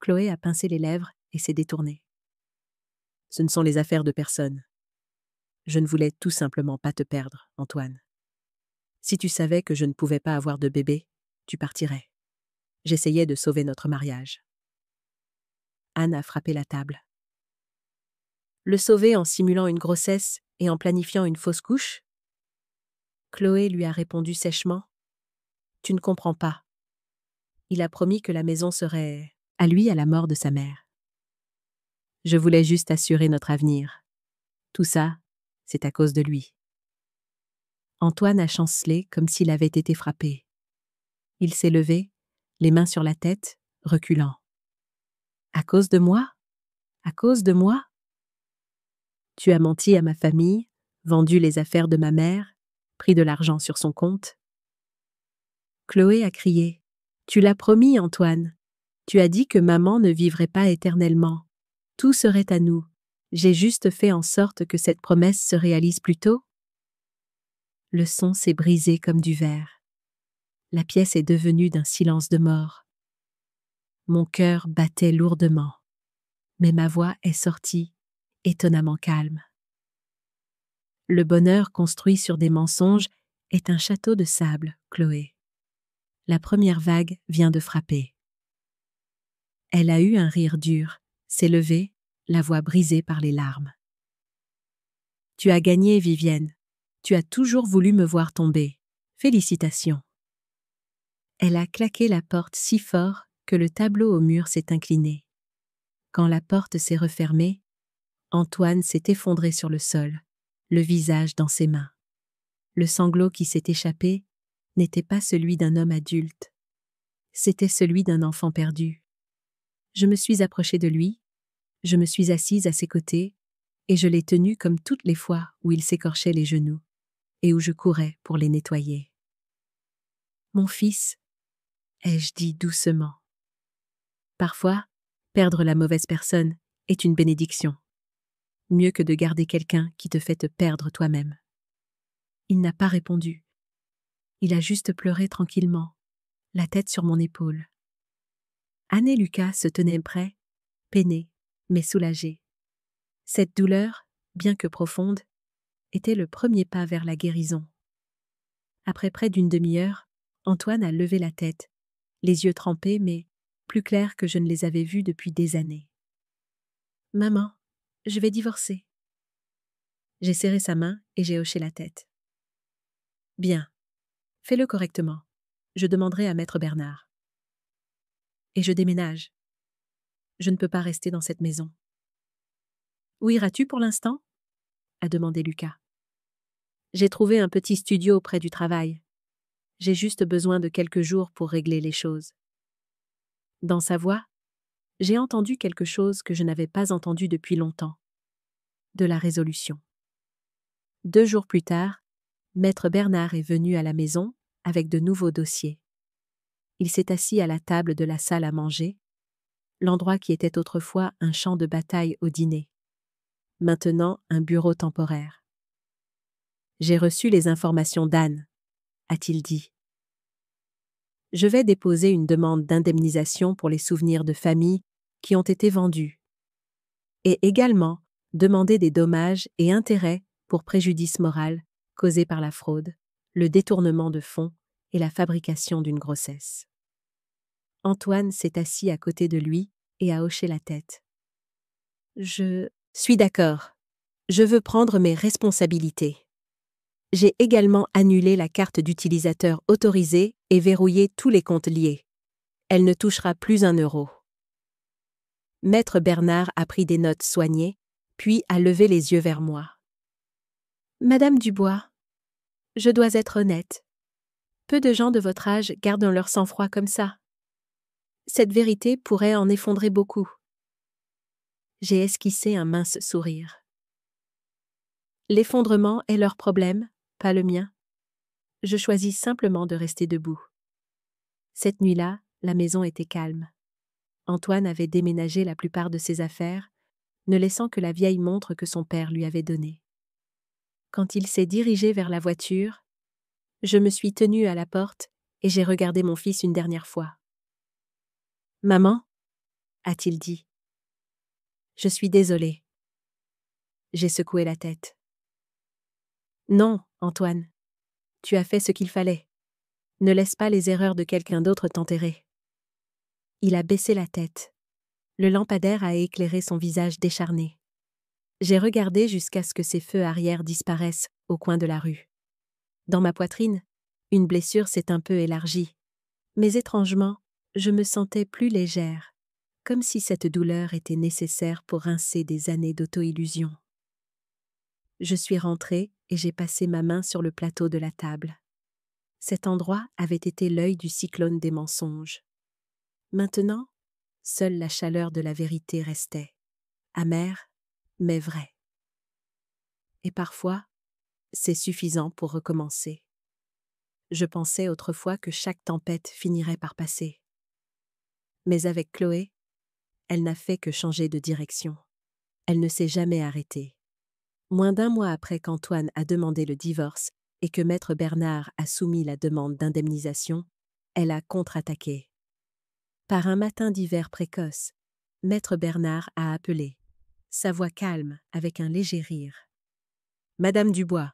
Chloé a pincé les lèvres et s'est détournée. Ce ne sont les affaires de personne. Je ne voulais tout simplement pas te perdre, Antoine. Si tu savais que je ne pouvais pas avoir de bébé, tu partirais. J'essayais de sauver notre mariage. Anne a frappé la table. Le sauver en simulant une grossesse et en planifiant une fausse couche? Chloé lui a répondu sèchement. Tu ne comprends pas. Il a promis que la maison serait à lui à la mort de sa mère. Je voulais juste assurer notre avenir. Tout ça, c'est à cause de lui. Antoine a chancelé comme s'il avait été frappé. Il s'est levé, les mains sur la tête, reculant. À cause de moi? À cause de moi? Tu as menti à ma famille, vendu les affaires de ma mère, pris de l'argent sur son compte. Chloé a crié. Tu l'as promis, Antoine. Tu as dit que maman ne vivrait pas éternellement. Tout serait à nous. J'ai juste fait en sorte que cette promesse se réalise plus tôt. Le son s'est brisé comme du verre. La pièce est devenue d'un silence de mort. Mon cœur battait lourdement, mais ma voix est sortie, étonnamment calme. Le bonheur construit sur des mensonges est un château de sable, Chloé. La première vague vient de frapper. Elle a eu un rire dur, s'est levée, la voix brisée par les larmes. Tu as gagné, Vivienne. Tu as toujours voulu me voir tomber. Félicitations. Elle a claqué la porte si fort que le tableau au mur s'est incliné. Quand la porte s'est refermée, Antoine s'est effondré sur le sol, le visage dans ses mains. Le sanglot qui s'est échappé n'était pas celui d'un homme adulte. C'était celui d'un enfant perdu. Je me suis approchée de lui, je me suis assise à ses côtés, et je l'ai tenu comme toutes les fois où il s'écorchait les genoux, et où je courais pour les nettoyer. Mon fils, ai-je dit doucement. Parfois, perdre la mauvaise personne est une bénédiction. Mieux que de garder quelqu'un qui te fait te perdre toi-même. Il n'a pas répondu. Il a juste pleuré tranquillement, la tête sur mon épaule. Anne et Lucas se tenaient près, peinés, mais soulagés. Cette douleur, bien que profonde, était le premier pas vers la guérison. Après près d'une demi-heure, Antoine a levé la tête, les yeux trempés mais plus clairs que je ne les avais vus depuis des années. « Maman, je vais divorcer. » J'ai serré sa main et j'ai hoché la tête. « Bien, fais-le correctement. Je demanderai à maître Bernard. » Et je déménage. Je ne peux pas rester dans cette maison. « Où iras-tu pour l'instant ?» a demandé Lucas. « J'ai trouvé un petit studio près du travail. J'ai juste besoin de quelques jours pour régler les choses. » Dans sa voix, j'ai entendu quelque chose que je n'avais pas entendu depuis longtemps. De la résolution. 2 jours plus tard, maître Bernard est venu à la maison avec de nouveaux dossiers. Il s'est assis à la table de la salle à manger, l'endroit qui était autrefois un champ de bataille au dîner. Maintenant un bureau temporaire. « J'ai reçu les informations d'Anne, » a-t-il dit. « Je vais déposer une demande d'indemnisation pour les souvenirs de famille qui ont été vendus, et également demander des dommages et intérêts pour préjudice moral causé par la fraude, le détournement de fonds et la fabrication d'une grossesse. » Antoine s'est assis à côté de lui et a hoché la tête. « Je suis d'accord. Je veux prendre mes responsabilités. J'ai également annulé la carte d'utilisateur autorisée et verrouillé tous les comptes liés. Elle ne touchera plus 1 euro. » Maître Bernard a pris des notes soignées, puis a levé les yeux vers moi. « Madame Dubois, je dois être honnête. Peu de gens de votre âge gardent leur sang-froid comme ça. Cette vérité pourrait en effondrer beaucoup. » J'ai esquissé un mince sourire. L'effondrement est leur problème, pas le mien. Je choisis simplement de rester debout. Cette nuit-là, la maison était calme. Antoine avait déménagé la plupart de ses affaires, ne laissant que la vieille montre que son père lui avait donnée. Quand il s'est dirigé vers la voiture, je me suis tenue à la porte et j'ai regardé mon fils une dernière fois. « Maman » a-t-il dit. « Je suis désolée. » J'ai secoué la tête. « Non, Antoine. Tu as fait ce qu'il fallait. Ne laisse pas les erreurs de quelqu'un d'autre t'enterrer. » Il a baissé la tête. Le lampadaire a éclairé son visage décharné. J'ai regardé jusqu'à ce que ses feux arrière disparaissent au coin de la rue. Dans ma poitrine, une blessure s'est un peu élargie. Mais étrangement, je me sentais plus légère, comme si cette douleur était nécessaire pour rincer des années d'auto-illusion. Je suis rentrée et j'ai passé ma main sur le plateau de la table. Cet endroit avait été l'œil du cyclone des mensonges. Maintenant, seule la chaleur de la vérité restait, amère, mais vraie. Et parfois, c'est suffisant pour recommencer. Je pensais autrefois que chaque tempête finirait par passer. Mais avec Chloé, elle n'a fait que changer de direction. Elle ne s'est jamais arrêtée. Moins d'1 mois après qu'Antoine a demandé le divorce et que maître Bernard a soumis la demande d'indemnisation, elle a contre-attaqué. Par un matin d'hiver précoce, maître Bernard a appelé, sa voix calme avec un léger rire. « Madame Dubois,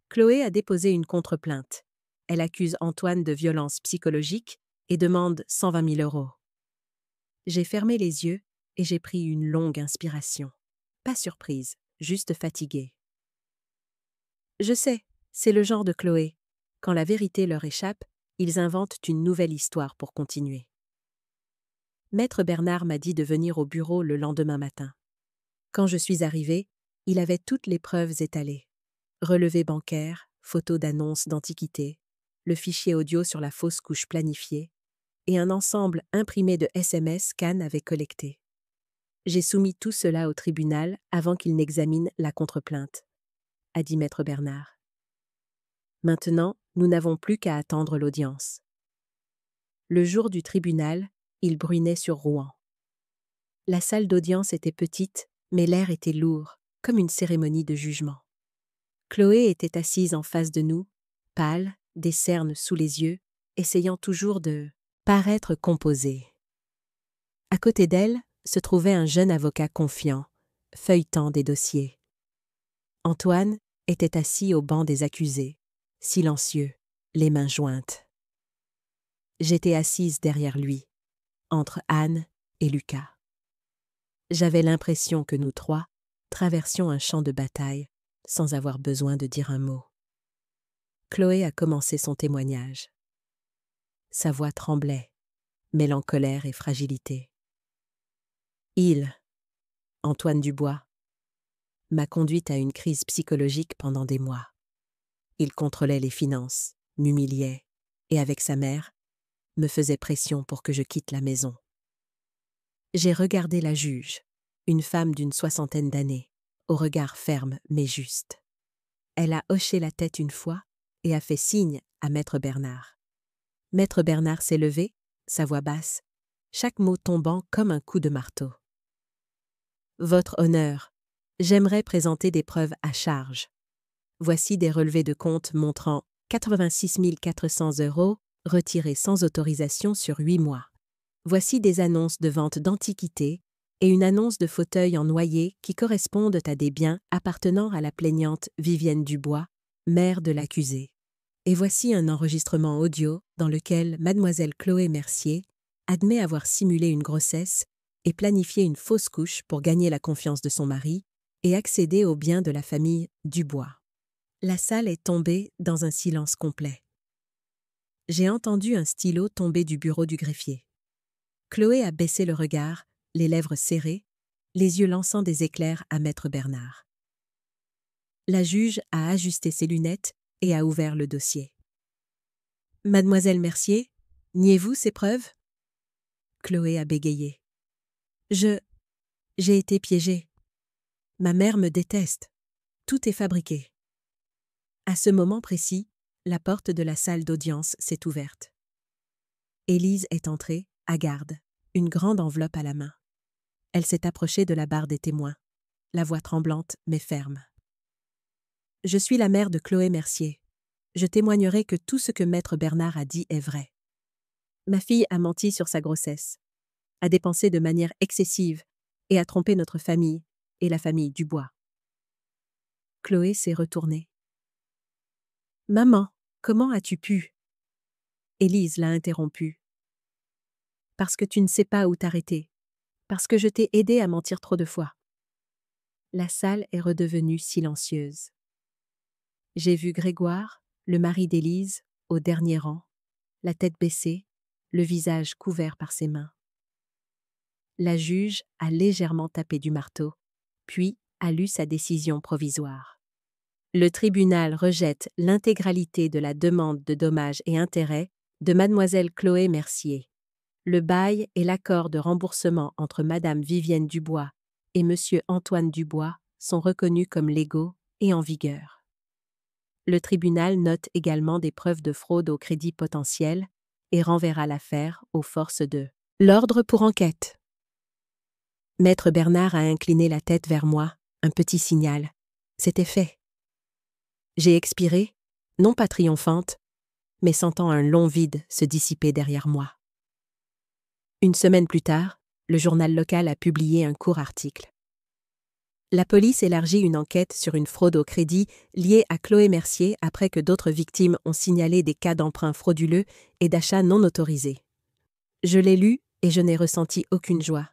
Chloé a déposé une contre-plainte. Elle accuse Antoine de violence psychologique et demande 120 000 euros. » J'ai fermé les yeux et j'ai pris une longue inspiration. Pas surprise, juste fatiguée. Je sais, c'est le genre de Chloé. Quand la vérité leur échappe, ils inventent une nouvelle histoire pour continuer. Maître Bernard m'a dit de venir au bureau le lendemain matin. Quand je suis arrivée, il avait toutes les preuves étalées. Relevés bancaires, photos d'annonces d'antiquités, le fichier audio sur la fausse couche planifiée, et un ensemble imprimé de SMS qu'Anne avait collecté. J'ai soumis tout cela au tribunal avant qu'il n'examine la contre-plainte, a dit Maître Bernard. Maintenant, nous n'avons plus qu'à attendre l'audience. Le jour du tribunal, il brunait sur Rouen. La salle d'audience était petite, mais l'air était lourd, comme une cérémonie de jugement. Chloé était assise en face de nous, pâle, des cernes sous les yeux, essayant toujours de paraître composée. À côté d'elle se trouvait un jeune avocat confiant, feuilletant des dossiers. Antoine était assis au banc des accusés, silencieux, les mains jointes. J'étais assise derrière lui, entre Anne et Lucas. J'avais l'impression que nous trois traversions un champ de bataille sans avoir besoin de dire un mot. Chloé a commencé son témoignage. Sa voix tremblait, mêlant colère et fragilité. Il, Antoine Dubois, m'a conduite à une crise psychologique pendant des mois. Il contrôlait les finances, m'humiliait et, avec sa mère, me faisait pression pour que je quitte la maison. J'ai regardé la juge, une femme d'une 60aine d'années, au regard ferme mais juste. Elle a hoché la tête une fois et a fait signe à Maître Bernard. Maître Bernard s'est levé, sa voix basse, chaque mot tombant comme un coup de marteau. « Votre honneur, j'aimerais présenter des preuves à charge. Voici des relevés de compte montrant 86 400 € retirés sans autorisation sur 8 mois. Voici des annonces de vente d'antiquités et une annonce de fauteuil en noyer qui correspondent à des biens appartenant à la plaignante Vivienne Dubois, mère de l'accusé. Et voici un enregistrement audio dans lequel mademoiselle Chloé Mercier admet avoir simulé une grossesse et planifié une fausse couche pour gagner la confiance de son mari et accéder aux biens de la famille Dubois. » La salle est tombée dans un silence complet. J'ai entendu un stylo tomber du bureau du greffier. Chloé a baissé le regard, les lèvres serrées, les yeux lançant des éclairs à Maître Bernard. La juge a ajusté ses lunettes et a ouvert le dossier. « Mademoiselle Mercier, niez-vous ces preuves ?» Chloé a bégayé. « J'ai été piégée. Ma mère me déteste. Tout est fabriqué. » À ce moment précis, la porte de la salle d'audience s'est ouverte. Élise est entrée, hagarde, une grande enveloppe à la main. Elle s'est approchée de la barre des témoins, la voix tremblante mais ferme. « Je suis la mère de Chloé Mercier. Je témoignerai que tout ce que Maître Bernard a dit est vrai. Ma fille a menti sur sa grossesse, a dépensé de manière excessive et a trompé notre famille et la famille Dubois. » Chloé s'est retournée. « Maman, comment as-tu pu ?» Élise l'a interrompue. « Parce que tu ne sais pas où t'arrêter. Parce que je t'ai aidé à mentir trop de fois. » La salle est redevenue silencieuse. J'ai vu Grégoire, le mari d'Élise, au dernier rang, la tête baissée, le visage couvert par ses mains. La juge a légèrement tapé du marteau, puis a lu sa décision provisoire. Le tribunal rejette l'intégralité de la demande de dommages et intérêts de mademoiselle Chloé Mercier. Le bail et l'accord de remboursement entre madame Vivienne Dubois et monsieur Antoine Dubois sont reconnus comme légaux et en vigueur. Le tribunal note également des preuves de fraude au crédit potentiel et renverra l'affaire aux forces de l'ordre pour enquête. Maître Bernard a incliné la tête vers moi, un petit signal. C'était fait. J'ai expiré, non pas triomphante, mais sentant un long vide se dissiper derrière moi. Une semaine plus tard, le journal local a publié un court article. La police élargit une enquête sur une fraude au crédit liée à Chloé Mercier après que d'autres victimes ont signalé des cas d'emprunts frauduleux et d'achats non autorisés. Je l'ai lu et je n'ai ressenti aucune joie.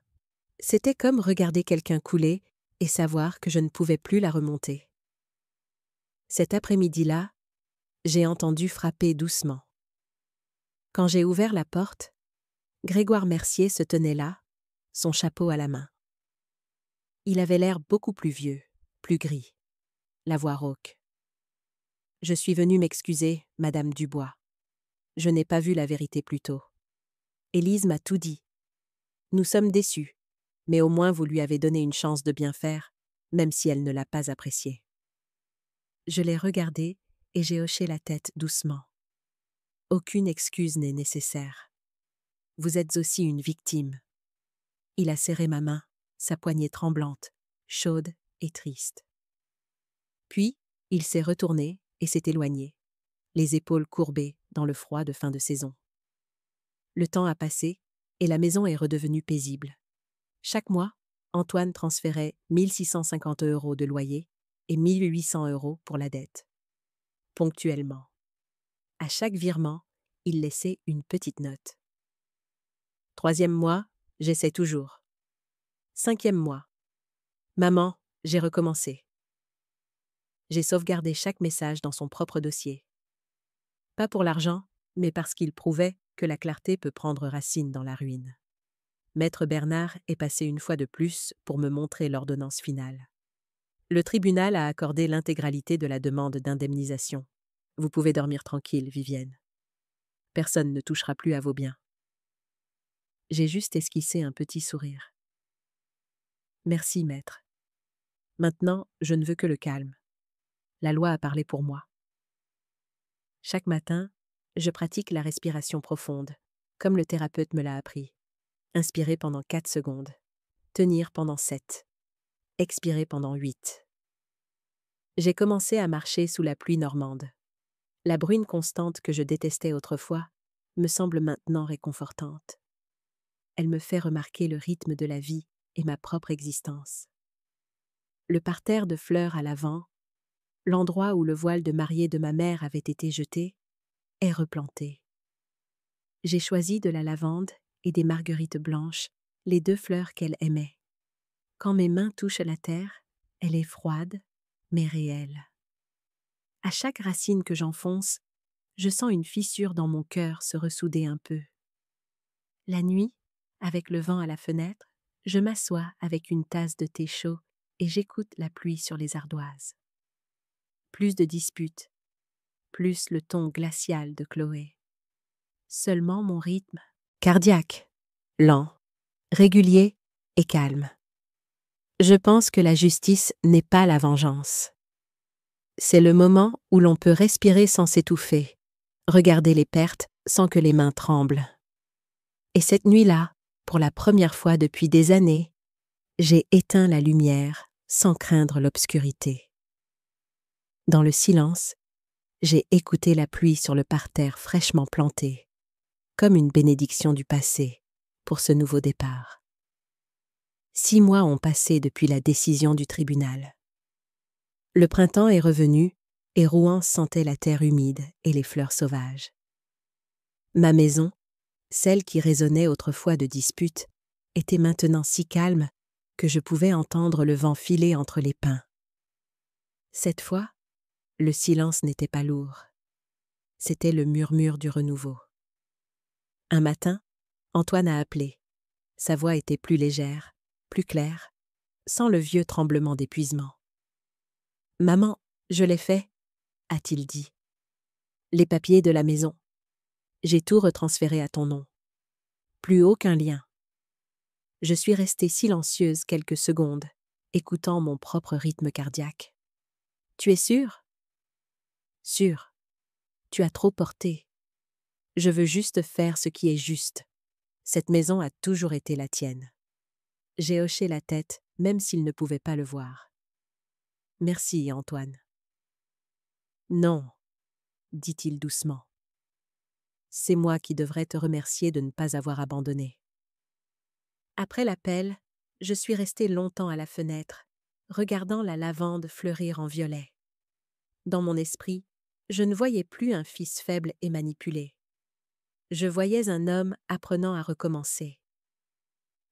C'était comme regarder quelqu'un couler et savoir que je ne pouvais plus la remonter. Cet après-midi-là, j'ai entendu frapper doucement. Quand j'ai ouvert la porte, Grégoire Mercier se tenait là, son chapeau à la main. Il avait l'air beaucoup plus vieux, plus gris, la voix rauque. « Je suis venue m'excuser, Madame Dubois. Je n'ai pas vu la vérité plus tôt. Élise m'a tout dit. Nous sommes déçus, mais au moins vous lui avez donné une chance de bien faire, même si elle ne l'a pas apprécié. » Je l'ai regardé et j'ai hoché la tête doucement. Aucune excuse n'est nécessaire. Vous êtes aussi une victime. Il a serré ma main, sa poignée tremblante, chaude et triste. Puis, il s'est retourné et s'est éloigné, les épaules courbées dans le froid de fin de saison. Le temps a passé et la maison est redevenue paisible. Chaque mois, Antoine transférait 1650 € de loyer et 1800 € pour la dette. Ponctuellement. À chaque virement, il laissait une petite note. 3e mois, j'essaie toujours. 5e mois. Maman, j'ai recommencé. J'ai sauvegardé chaque message dans son propre dossier. Pas pour l'argent, mais parce qu'il prouvait que la clarté peut prendre racine dans la ruine. Maître Bernard est passé une fois de plus pour me montrer l'ordonnance finale. Le tribunal a accordé l'intégralité de la demande d'indemnisation. Vous pouvez dormir tranquille, Vivienne. Personne ne touchera plus à vos biens. J'ai juste esquissé un petit sourire. Merci, maître. Maintenant, je ne veux que le calme. La loi a parlé pour moi. Chaque matin, je pratique la respiration profonde, comme le thérapeute me l'a appris. Inspirer pendant 4 secondes. Tenir pendant 7. Expirer pendant 8. J'ai commencé à marcher sous la pluie normande. La bruine constante que je détestais autrefois me semble maintenant réconfortante. Elle me fait remarquer le rythme de la vie et ma propre existence. Le parterre de fleurs à l'avant, l'endroit où le voile de mariée de ma mère avait été jeté, est replanté. J'ai choisi de la lavande et des marguerites blanches, les 2 fleurs qu'elle aimait. Quand mes mains touchent la terre, elle est froide, mais réelle. À chaque racine que j'enfonce, je sens une fissure dans mon cœur se ressouder un peu. La nuit, avec le vent à la fenêtre, je m'assois avec une tasse de thé chaud et j'écoute la pluie sur les ardoises. Plus de disputes, plus le ton glacial de Chloé. Seulement mon rythme, cardiaque, lent, régulier et calme. Je pense que la justice n'est pas la vengeance. C'est le moment où l'on peut respirer sans s'étouffer, regarder les pertes sans que les mains tremblent. Et cette nuit-là, pour la première fois depuis des années, j'ai éteint la lumière sans craindre l'obscurité. Dans le silence, j'ai écouté la pluie sur le parterre fraîchement planté, comme une bénédiction du passé pour ce nouveau départ. 6 mois ont passé depuis la décision du tribunal. Le printemps est revenu et Rouen sentait la terre humide et les fleurs sauvages. Ma maison, celle qui résonnait autrefois de disputes, était maintenant si calme que je pouvais entendre le vent filer entre les pins. Cette fois, le silence n'était pas lourd. C'était le murmure du renouveau. Un matin, Antoine a appelé. Sa voix était plus légère, plus claire, sans le vieux tremblement d'épuisement. « Maman, je l'ai fait », a-t-il dit. « Les papiers de la maison. J'ai tout retransféré à ton nom. Plus aucun lien. » Je suis restée silencieuse quelques secondes, écoutant mon propre rythme cardiaque. « Tu es sûre ?»« Sûre. Tu as trop porté. Je veux juste faire ce qui est juste. Cette maison a toujours été la tienne. » J'ai hoché la tête, même s'il ne pouvait pas le voir. « Merci, Antoine. »« Non, » dit-il doucement. « C'est moi qui devrais te remercier de ne pas avoir abandonné. » Après l'appel, je suis restée longtemps à la fenêtre, regardant la lavande fleurir en violet. Dans mon esprit, je ne voyais plus un fils faible et manipulé. Je voyais un homme apprenant à recommencer.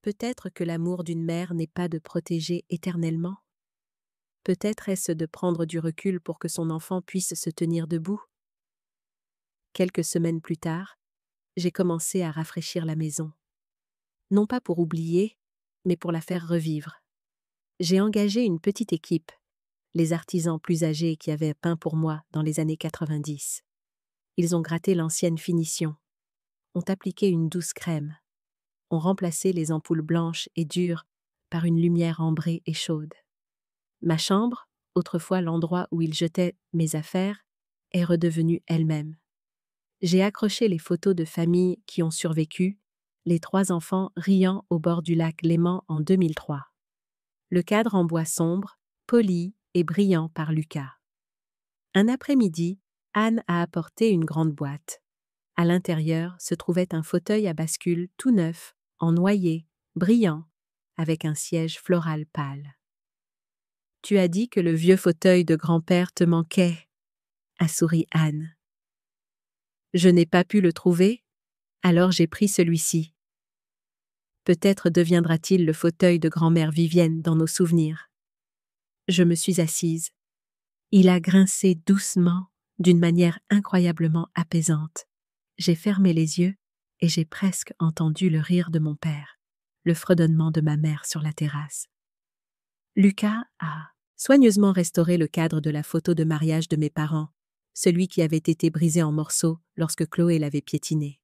Peut-être que l'amour d'une mère n'est pas de protéger éternellement. Peut-être est-ce de prendre du recul pour que son enfant puisse se tenir debout. Quelques semaines plus tard, j'ai commencé à rafraîchir la maison. Non pas pour oublier, mais pour la faire revivre. J'ai engagé une petite équipe, les artisans plus âgés qui avaient peint pour moi dans les années 90. Ils ont gratté l'ancienne finition, ont appliqué une douce crème, ont remplacé les ampoules blanches et dures par une lumière ambrée et chaude. Ma chambre, autrefois l'endroit où ils jetaient mes affaires, est redevenue elle-même. J'ai accroché les photos de familles qui ont survécu, les 3 enfants riant au bord du lac Léman en 2003. Le cadre en bois sombre, poli et brillant par Lucas. Un après-midi, Anne a apporté une grande boîte. À l'intérieur se trouvait un fauteuil à bascule tout neuf, en noyer, brillant, avec un siège floral pâle. « Tu as dit que le vieux fauteuil de grand-père te manquait, » a souri Anne. « Je n'ai pas pu le trouver, alors j'ai pris celui-ci. Peut-être deviendra-t-il le fauteuil de grand-mère Vivienne dans nos souvenirs. » Je me suis assise. Il a grincé doucement, d'une manière incroyablement apaisante. J'ai fermé les yeux et j'ai presque entendu le rire de mon père, le fredonnement de ma mère sur la terrasse. Lucas a soigneusement restauré le cadre de la photo de mariage de mes parents, celui qui avait été brisé en morceaux lorsque Chloé l'avait piétiné.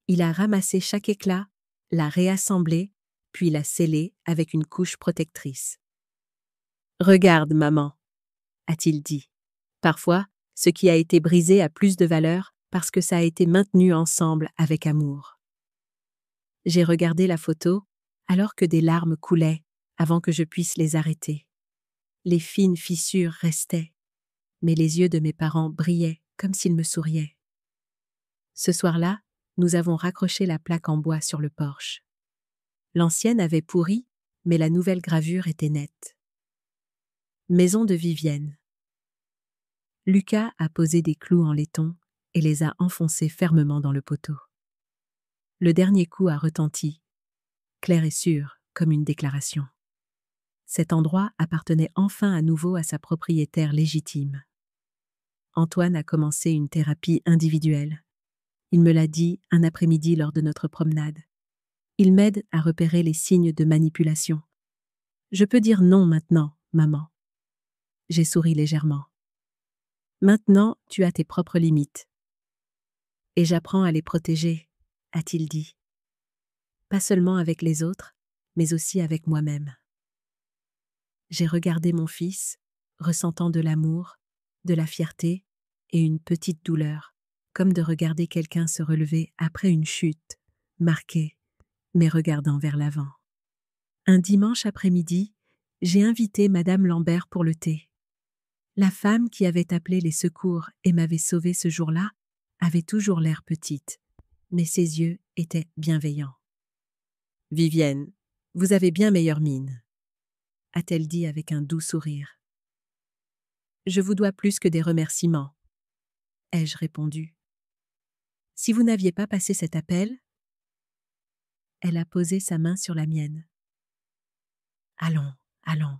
Il a ramassé chaque éclat, l'a réassemblé, puis l'a scellé avec une couche protectrice. « Regarde, maman, » a-t-il dit. Parfois, ce qui a été brisé a plus de valeur parce que ça a été maintenu ensemble avec amour. J'ai regardé la photo alors que des larmes coulaient avant que je puisse les arrêter. Les fines fissures restaient, mais les yeux de mes parents brillaient comme s'ils me souriaient. Ce soir-là, nous avons raccroché la plaque en bois sur le porche. L'ancienne avait pourri, mais la nouvelle gravure était nette. Maison de Vivienne. Lucas a posé des clous en laiton et les a enfoncés fermement dans le poteau. Le dernier coup a retenti, clair et sûr, comme une déclaration. Cet endroit appartenait enfin à nouveau à sa propriétaire légitime. Antoine a commencé une thérapie individuelle. Il me l'a dit un après-midi lors de notre promenade. Il m'aide à repérer les signes de manipulation. Je peux dire non maintenant, maman. J'ai souri légèrement. Maintenant, tu as tes propres limites. Et j'apprends à les protéger, a-t-il dit. Pas seulement avec les autres, mais aussi avec moi-même. J'ai regardé mon fils, ressentant de l'amour, de la fierté et une petite douleur, comme de regarder quelqu'un se relever après une chute, marqué, mais regardant vers l'avant. Un dimanche après-midi, j'ai invité Madame Lambert pour le thé. La femme qui avait appelé les secours et m'avait sauvée ce jour-là avait toujours l'air petite, mais ses yeux étaient bienveillants. « Vivienne, vous avez bien meilleure mine, » a-t-elle dit avec un doux sourire. « Je vous dois plus que des remerciements, » ai-je répondu. « Si vous n'aviez pas passé cet appel… » Elle a posé sa main sur la mienne. « Allons, allons.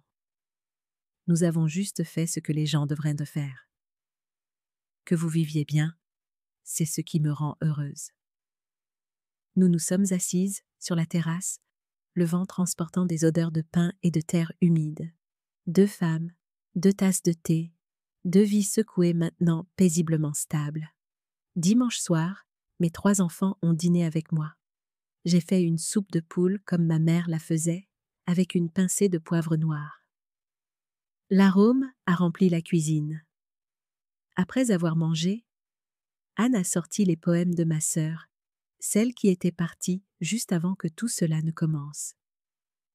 Nous avons juste fait ce que les gens devraient de faire. Que vous viviez bien, c'est ce qui me rend heureuse. » Nous nous sommes assises sur la terrasse, le vent transportant des odeurs de pin et de terre humide. 2 femmes, 2 tasses de thé, 2 vies secouées maintenant paisiblement stables. Dimanche soir, mes 3 enfants ont dîné avec moi. J'ai fait une soupe de poule comme ma mère la faisait, avec une pincée de poivre noir. L'arôme a rempli la cuisine. Après avoir mangé, Anne a sorti les poèmes de ma sœur, celle qui était partie juste avant que tout cela ne commence.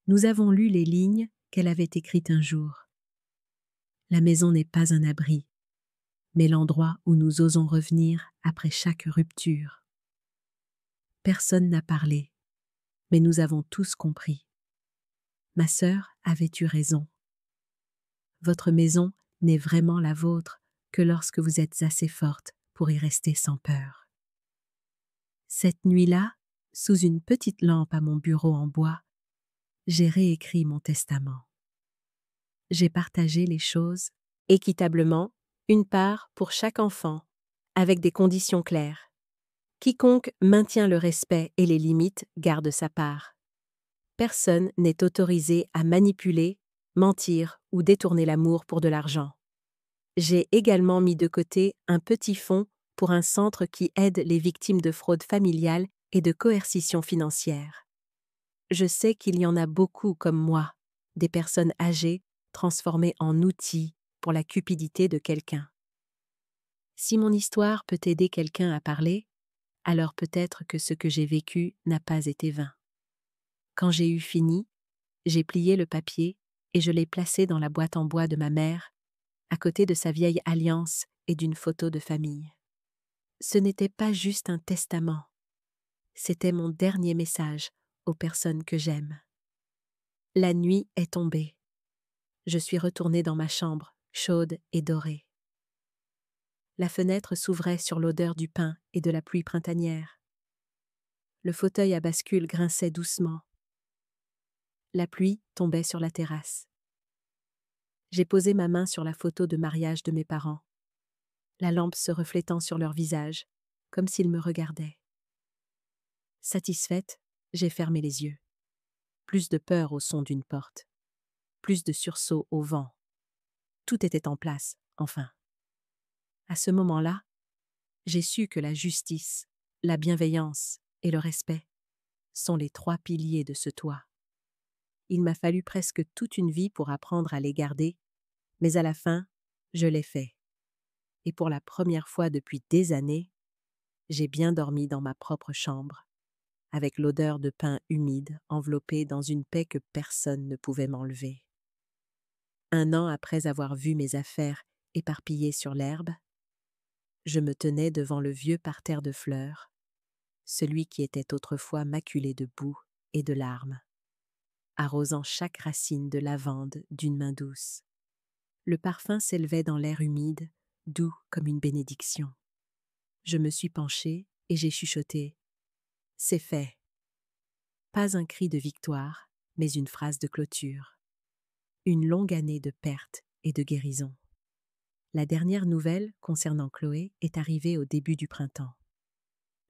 Nous avons lu les lignes qu'elle avait écrites un jour. La maison n'est pas un abri, mais l'endroit où nous osons revenir après chaque rupture. Personne n'a parlé, mais nous avons tous compris. Ma sœur avait eu raison. Votre maison n'est vraiment la vôtre que lorsque vous êtes assez forte pour y rester sans peur. Cette nuit-là, Sous une petite lampe à mon bureau en bois, j'ai réécrit mon testament. J'ai partagé les choses équitablement, une part pour chaque enfant, avec des conditions claires. Quiconque maintient le respect et les limites garde sa part. Personne n'est autorisé à manipuler, mentir ou détourner l'amour pour de l'argent. J'ai également mis de côté un petit fonds pour un centre qui aide les victimes de fraude familiale et de coercition financière. Je sais qu'il y en a beaucoup comme moi, des personnes âgées transformées en outils pour la cupidité de quelqu'un. Si mon histoire peut aider quelqu'un à parler, alors peut-être que ce que j'ai vécu n'a pas été vain. Quand j'ai eu fini, j'ai plié le papier et je l'ai placé dans la boîte en bois de ma mère, à côté de sa vieille alliance et d'une photo de famille. Ce n'était pas juste un testament, c'était mon dernier message aux personnes que j'aime. La nuit est tombée. Je suis retournée dans ma chambre, chaude et dorée. La fenêtre s'ouvrait sur l'odeur du pain et de la pluie printanière. Le fauteuil à bascule grinçait doucement. La pluie tombait sur la terrasse. J'ai posé ma main sur la photo de mariage de mes parents, la lampe se reflétant sur leur visage, comme s'ils me regardaient. Satisfaite, j'ai fermé les yeux. Plus de peur au son d'une porte. Plus de sursaut au vent. Tout était en place, enfin. À ce moment-là, j'ai su que la justice, la bienveillance et le respect sont les 3 piliers de ce toit. Il m'a fallu presque toute une vie pour apprendre à les garder, mais à la fin, je l'ai fait. Et pour la première fois depuis des années, j'ai bien dormi dans ma propre chambre, avec l'odeur de pain humide enveloppée dans une paix que personne ne pouvait m'enlever. 1 an après avoir vu mes affaires éparpillées sur l'herbe, je me tenais devant le vieux parterre de fleurs, celui qui était autrefois maculé de boue et de larmes, arrosant chaque racine de lavande d'une main douce. Le parfum s'élevait dans l'air humide, doux comme une bénédiction. Je me suis penchée et j'ai chuchoté « C'est fait ». Pas un cri de victoire, mais une phrase de clôture. Une longue année de perte et de guérison. La dernière nouvelle concernant Chloé est arrivée au début du printemps.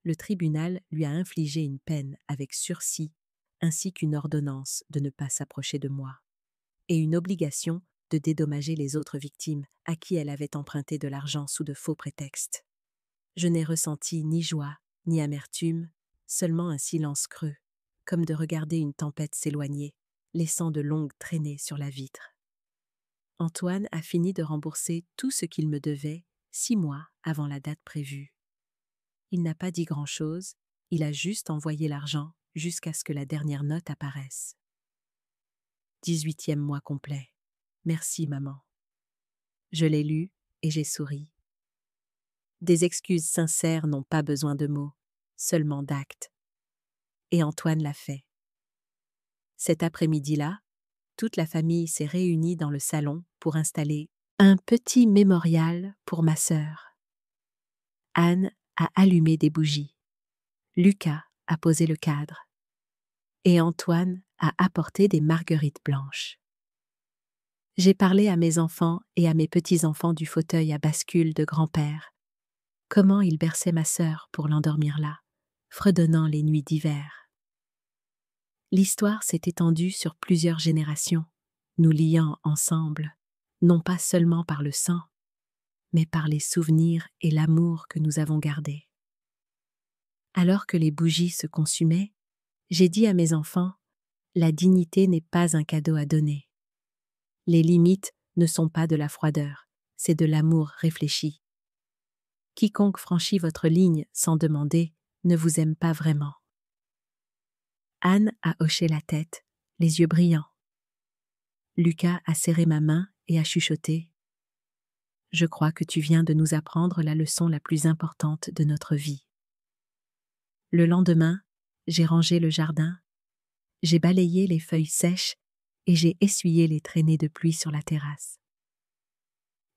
Le tribunal lui a infligé une peine avec sursis ainsi qu'une ordonnance de ne pas s'approcher de moi et une obligation de dédommager les autres victimes à qui elle avait emprunté de l'argent sous de faux prétextes. Je n'ai ressenti ni joie, ni amertume, seulement un silence creux, comme de regarder une tempête s'éloigner, laissant de longues traînées sur la vitre. Antoine a fini de rembourser tout ce qu'il me devait 6 mois avant la date prévue. Il n'a pas dit grand-chose, il a juste envoyé l'argent jusqu'à ce que la dernière note apparaisse. 18e mois complet. Merci, maman. Je l'ai lu et j'ai souri. Des excuses sincères n'ont pas besoin de mots, seulement d'actes. Et Antoine l'a fait. Cet après-midi-là, toute la famille s'est réunie dans le salon pour installer un petit mémorial pour ma sœur. Anne a allumé des bougies. Lucas a posé le cadre. Et Antoine a apporté des marguerites blanches. J'ai parlé à mes enfants et à mes petits-enfants du fauteuil à bascule de grand-père. Comment ils berçaient ma sœur pour l'endormir là, fredonnant les nuits d'hiver. L'histoire s'est étendue sur plusieurs générations, nous liant ensemble, non pas seulement par le sang, mais par les souvenirs et l'amour que nous avons gardés. Alors que les bougies se consumaient, j'ai dit à mes enfants, la dignité n'est pas un cadeau à donner. Les limites ne sont pas de la froideur, c'est de l'amour réfléchi. Quiconque franchit votre ligne sans demander ne vous aime pas vraiment. Anne a hoché la tête, les yeux brillants. Lucas a serré ma main et a chuchoté « Je crois que tu viens de nous apprendre la leçon la plus importante de notre vie. » Le lendemain, j'ai rangé le jardin, j'ai balayé les feuilles sèches et j'ai essuyé les traînées de pluie sur la terrasse.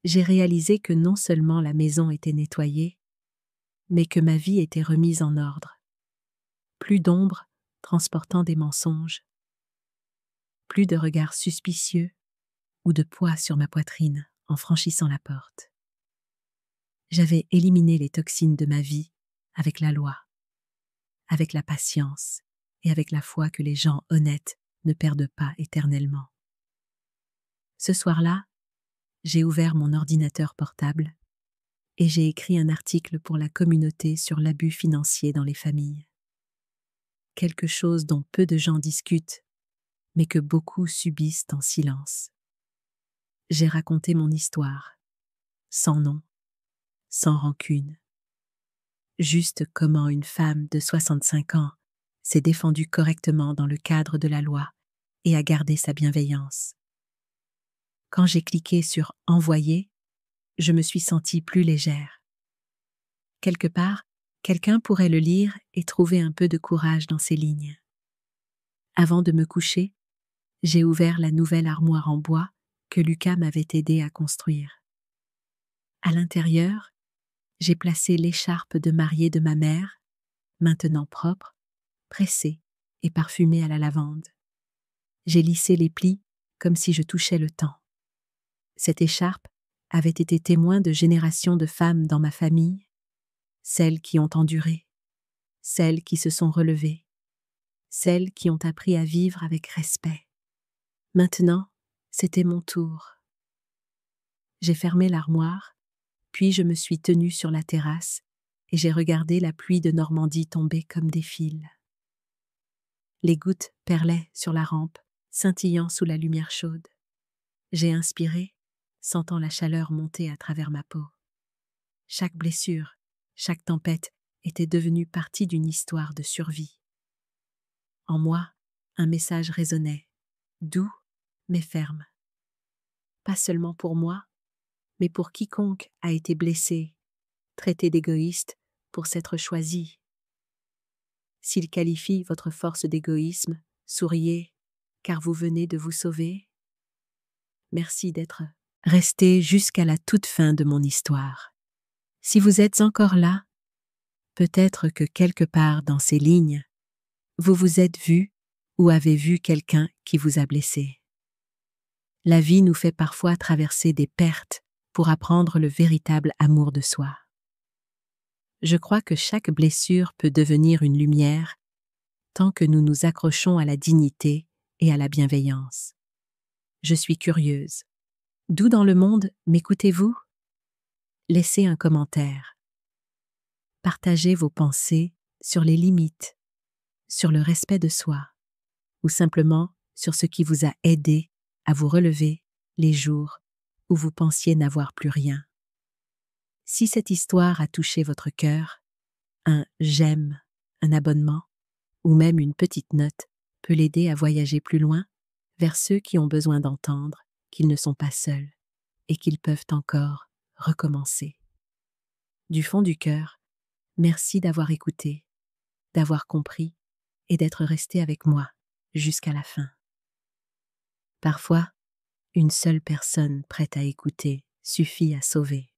J'ai réalisé que non seulement la maison était nettoyée, mais que ma vie était remise en ordre. Plus d'ombre transportant des mensonges, plus de regards suspicieux ou de poids sur ma poitrine en franchissant la porte. J'avais éliminé les toxines de ma vie avec la loi, avec la patience et avec la foi que les gens honnêtes ne perdent pas éternellement. Ce soir-là, j'ai ouvert mon ordinateur portable et j'ai écrit un article pour la communauté sur l'abus financier dans les familles. Quelque chose dont peu de gens discutent, mais que beaucoup subissent en silence. J'ai raconté mon histoire, sans nom, sans rancune. Juste comment une femme de 65 ans s'est défendue correctement dans le cadre de la loi et a gardé sa bienveillance. Quand j'ai cliqué sur « Envoyer », je me suis sentie plus légère. Quelque part, quelqu'un pourrait le lire et trouver un peu de courage dans ces lignes. Avant de me coucher, j'ai ouvert la nouvelle armoire en bois que Lucas m'avait aidé à construire. À l'intérieur, j'ai placé l'écharpe de mariée de ma mère, maintenant propre, pressée et parfumée à la lavande. J'ai lissé les plis comme si je touchais le temps. Cette écharpe avait été témoin de générations de femmes dans ma famille, celles qui ont enduré, celles qui se sont relevées, celles qui ont appris à vivre avec respect. Maintenant, c'était mon tour. J'ai fermé l'armoire, puis je me suis tenue sur la terrasse et j'ai regardé la pluie de Normandie tomber comme des fils. Les gouttes perlaient sur la rampe, scintillant sous la lumière chaude. J'ai inspiré, sentant la chaleur monter à travers ma peau. Chaque blessure, chaque tempête était devenue partie d'une histoire de survie. En moi, un message résonnait, doux mais ferme. Pas seulement pour moi, mais pour quiconque a été blessé, traité d'égoïste pour s'être choisi. S'il qualifie votre force d'égoïsme, souriez, car vous venez de vous sauver. Merci d'être resté jusqu'à la toute fin de mon histoire. Si vous êtes encore là, peut-être que quelque part dans ces lignes, vous vous êtes vu ou avez vu quelqu'un qui vous a blessé. La vie nous fait parfois traverser des pertes pour apprendre le véritable amour de soi. Je crois que chaque blessure peut devenir une lumière tant que nous nous accrochons à la dignité et à la bienveillance. Je suis curieuse. D'où dans le monde m'écoutez-vous? Laissez un commentaire. Partagez vos pensées sur les limites, sur le respect de soi, ou simplement sur ce qui vous a aidé à vous relever les jours où vous pensiez n'avoir plus rien. Si cette histoire a touché votre cœur, un « j'aime », un abonnement, ou même une petite note peut l'aider à voyager plus loin vers ceux qui ont besoin d'entendre qu'ils ne sont pas seuls et qu'ils peuvent encore recommencer. Du fond du cœur, merci d'avoir écouté, d'avoir compris et d'être resté avec moi jusqu'à la fin. Parfois, une seule personne prête à écouter suffit à sauver.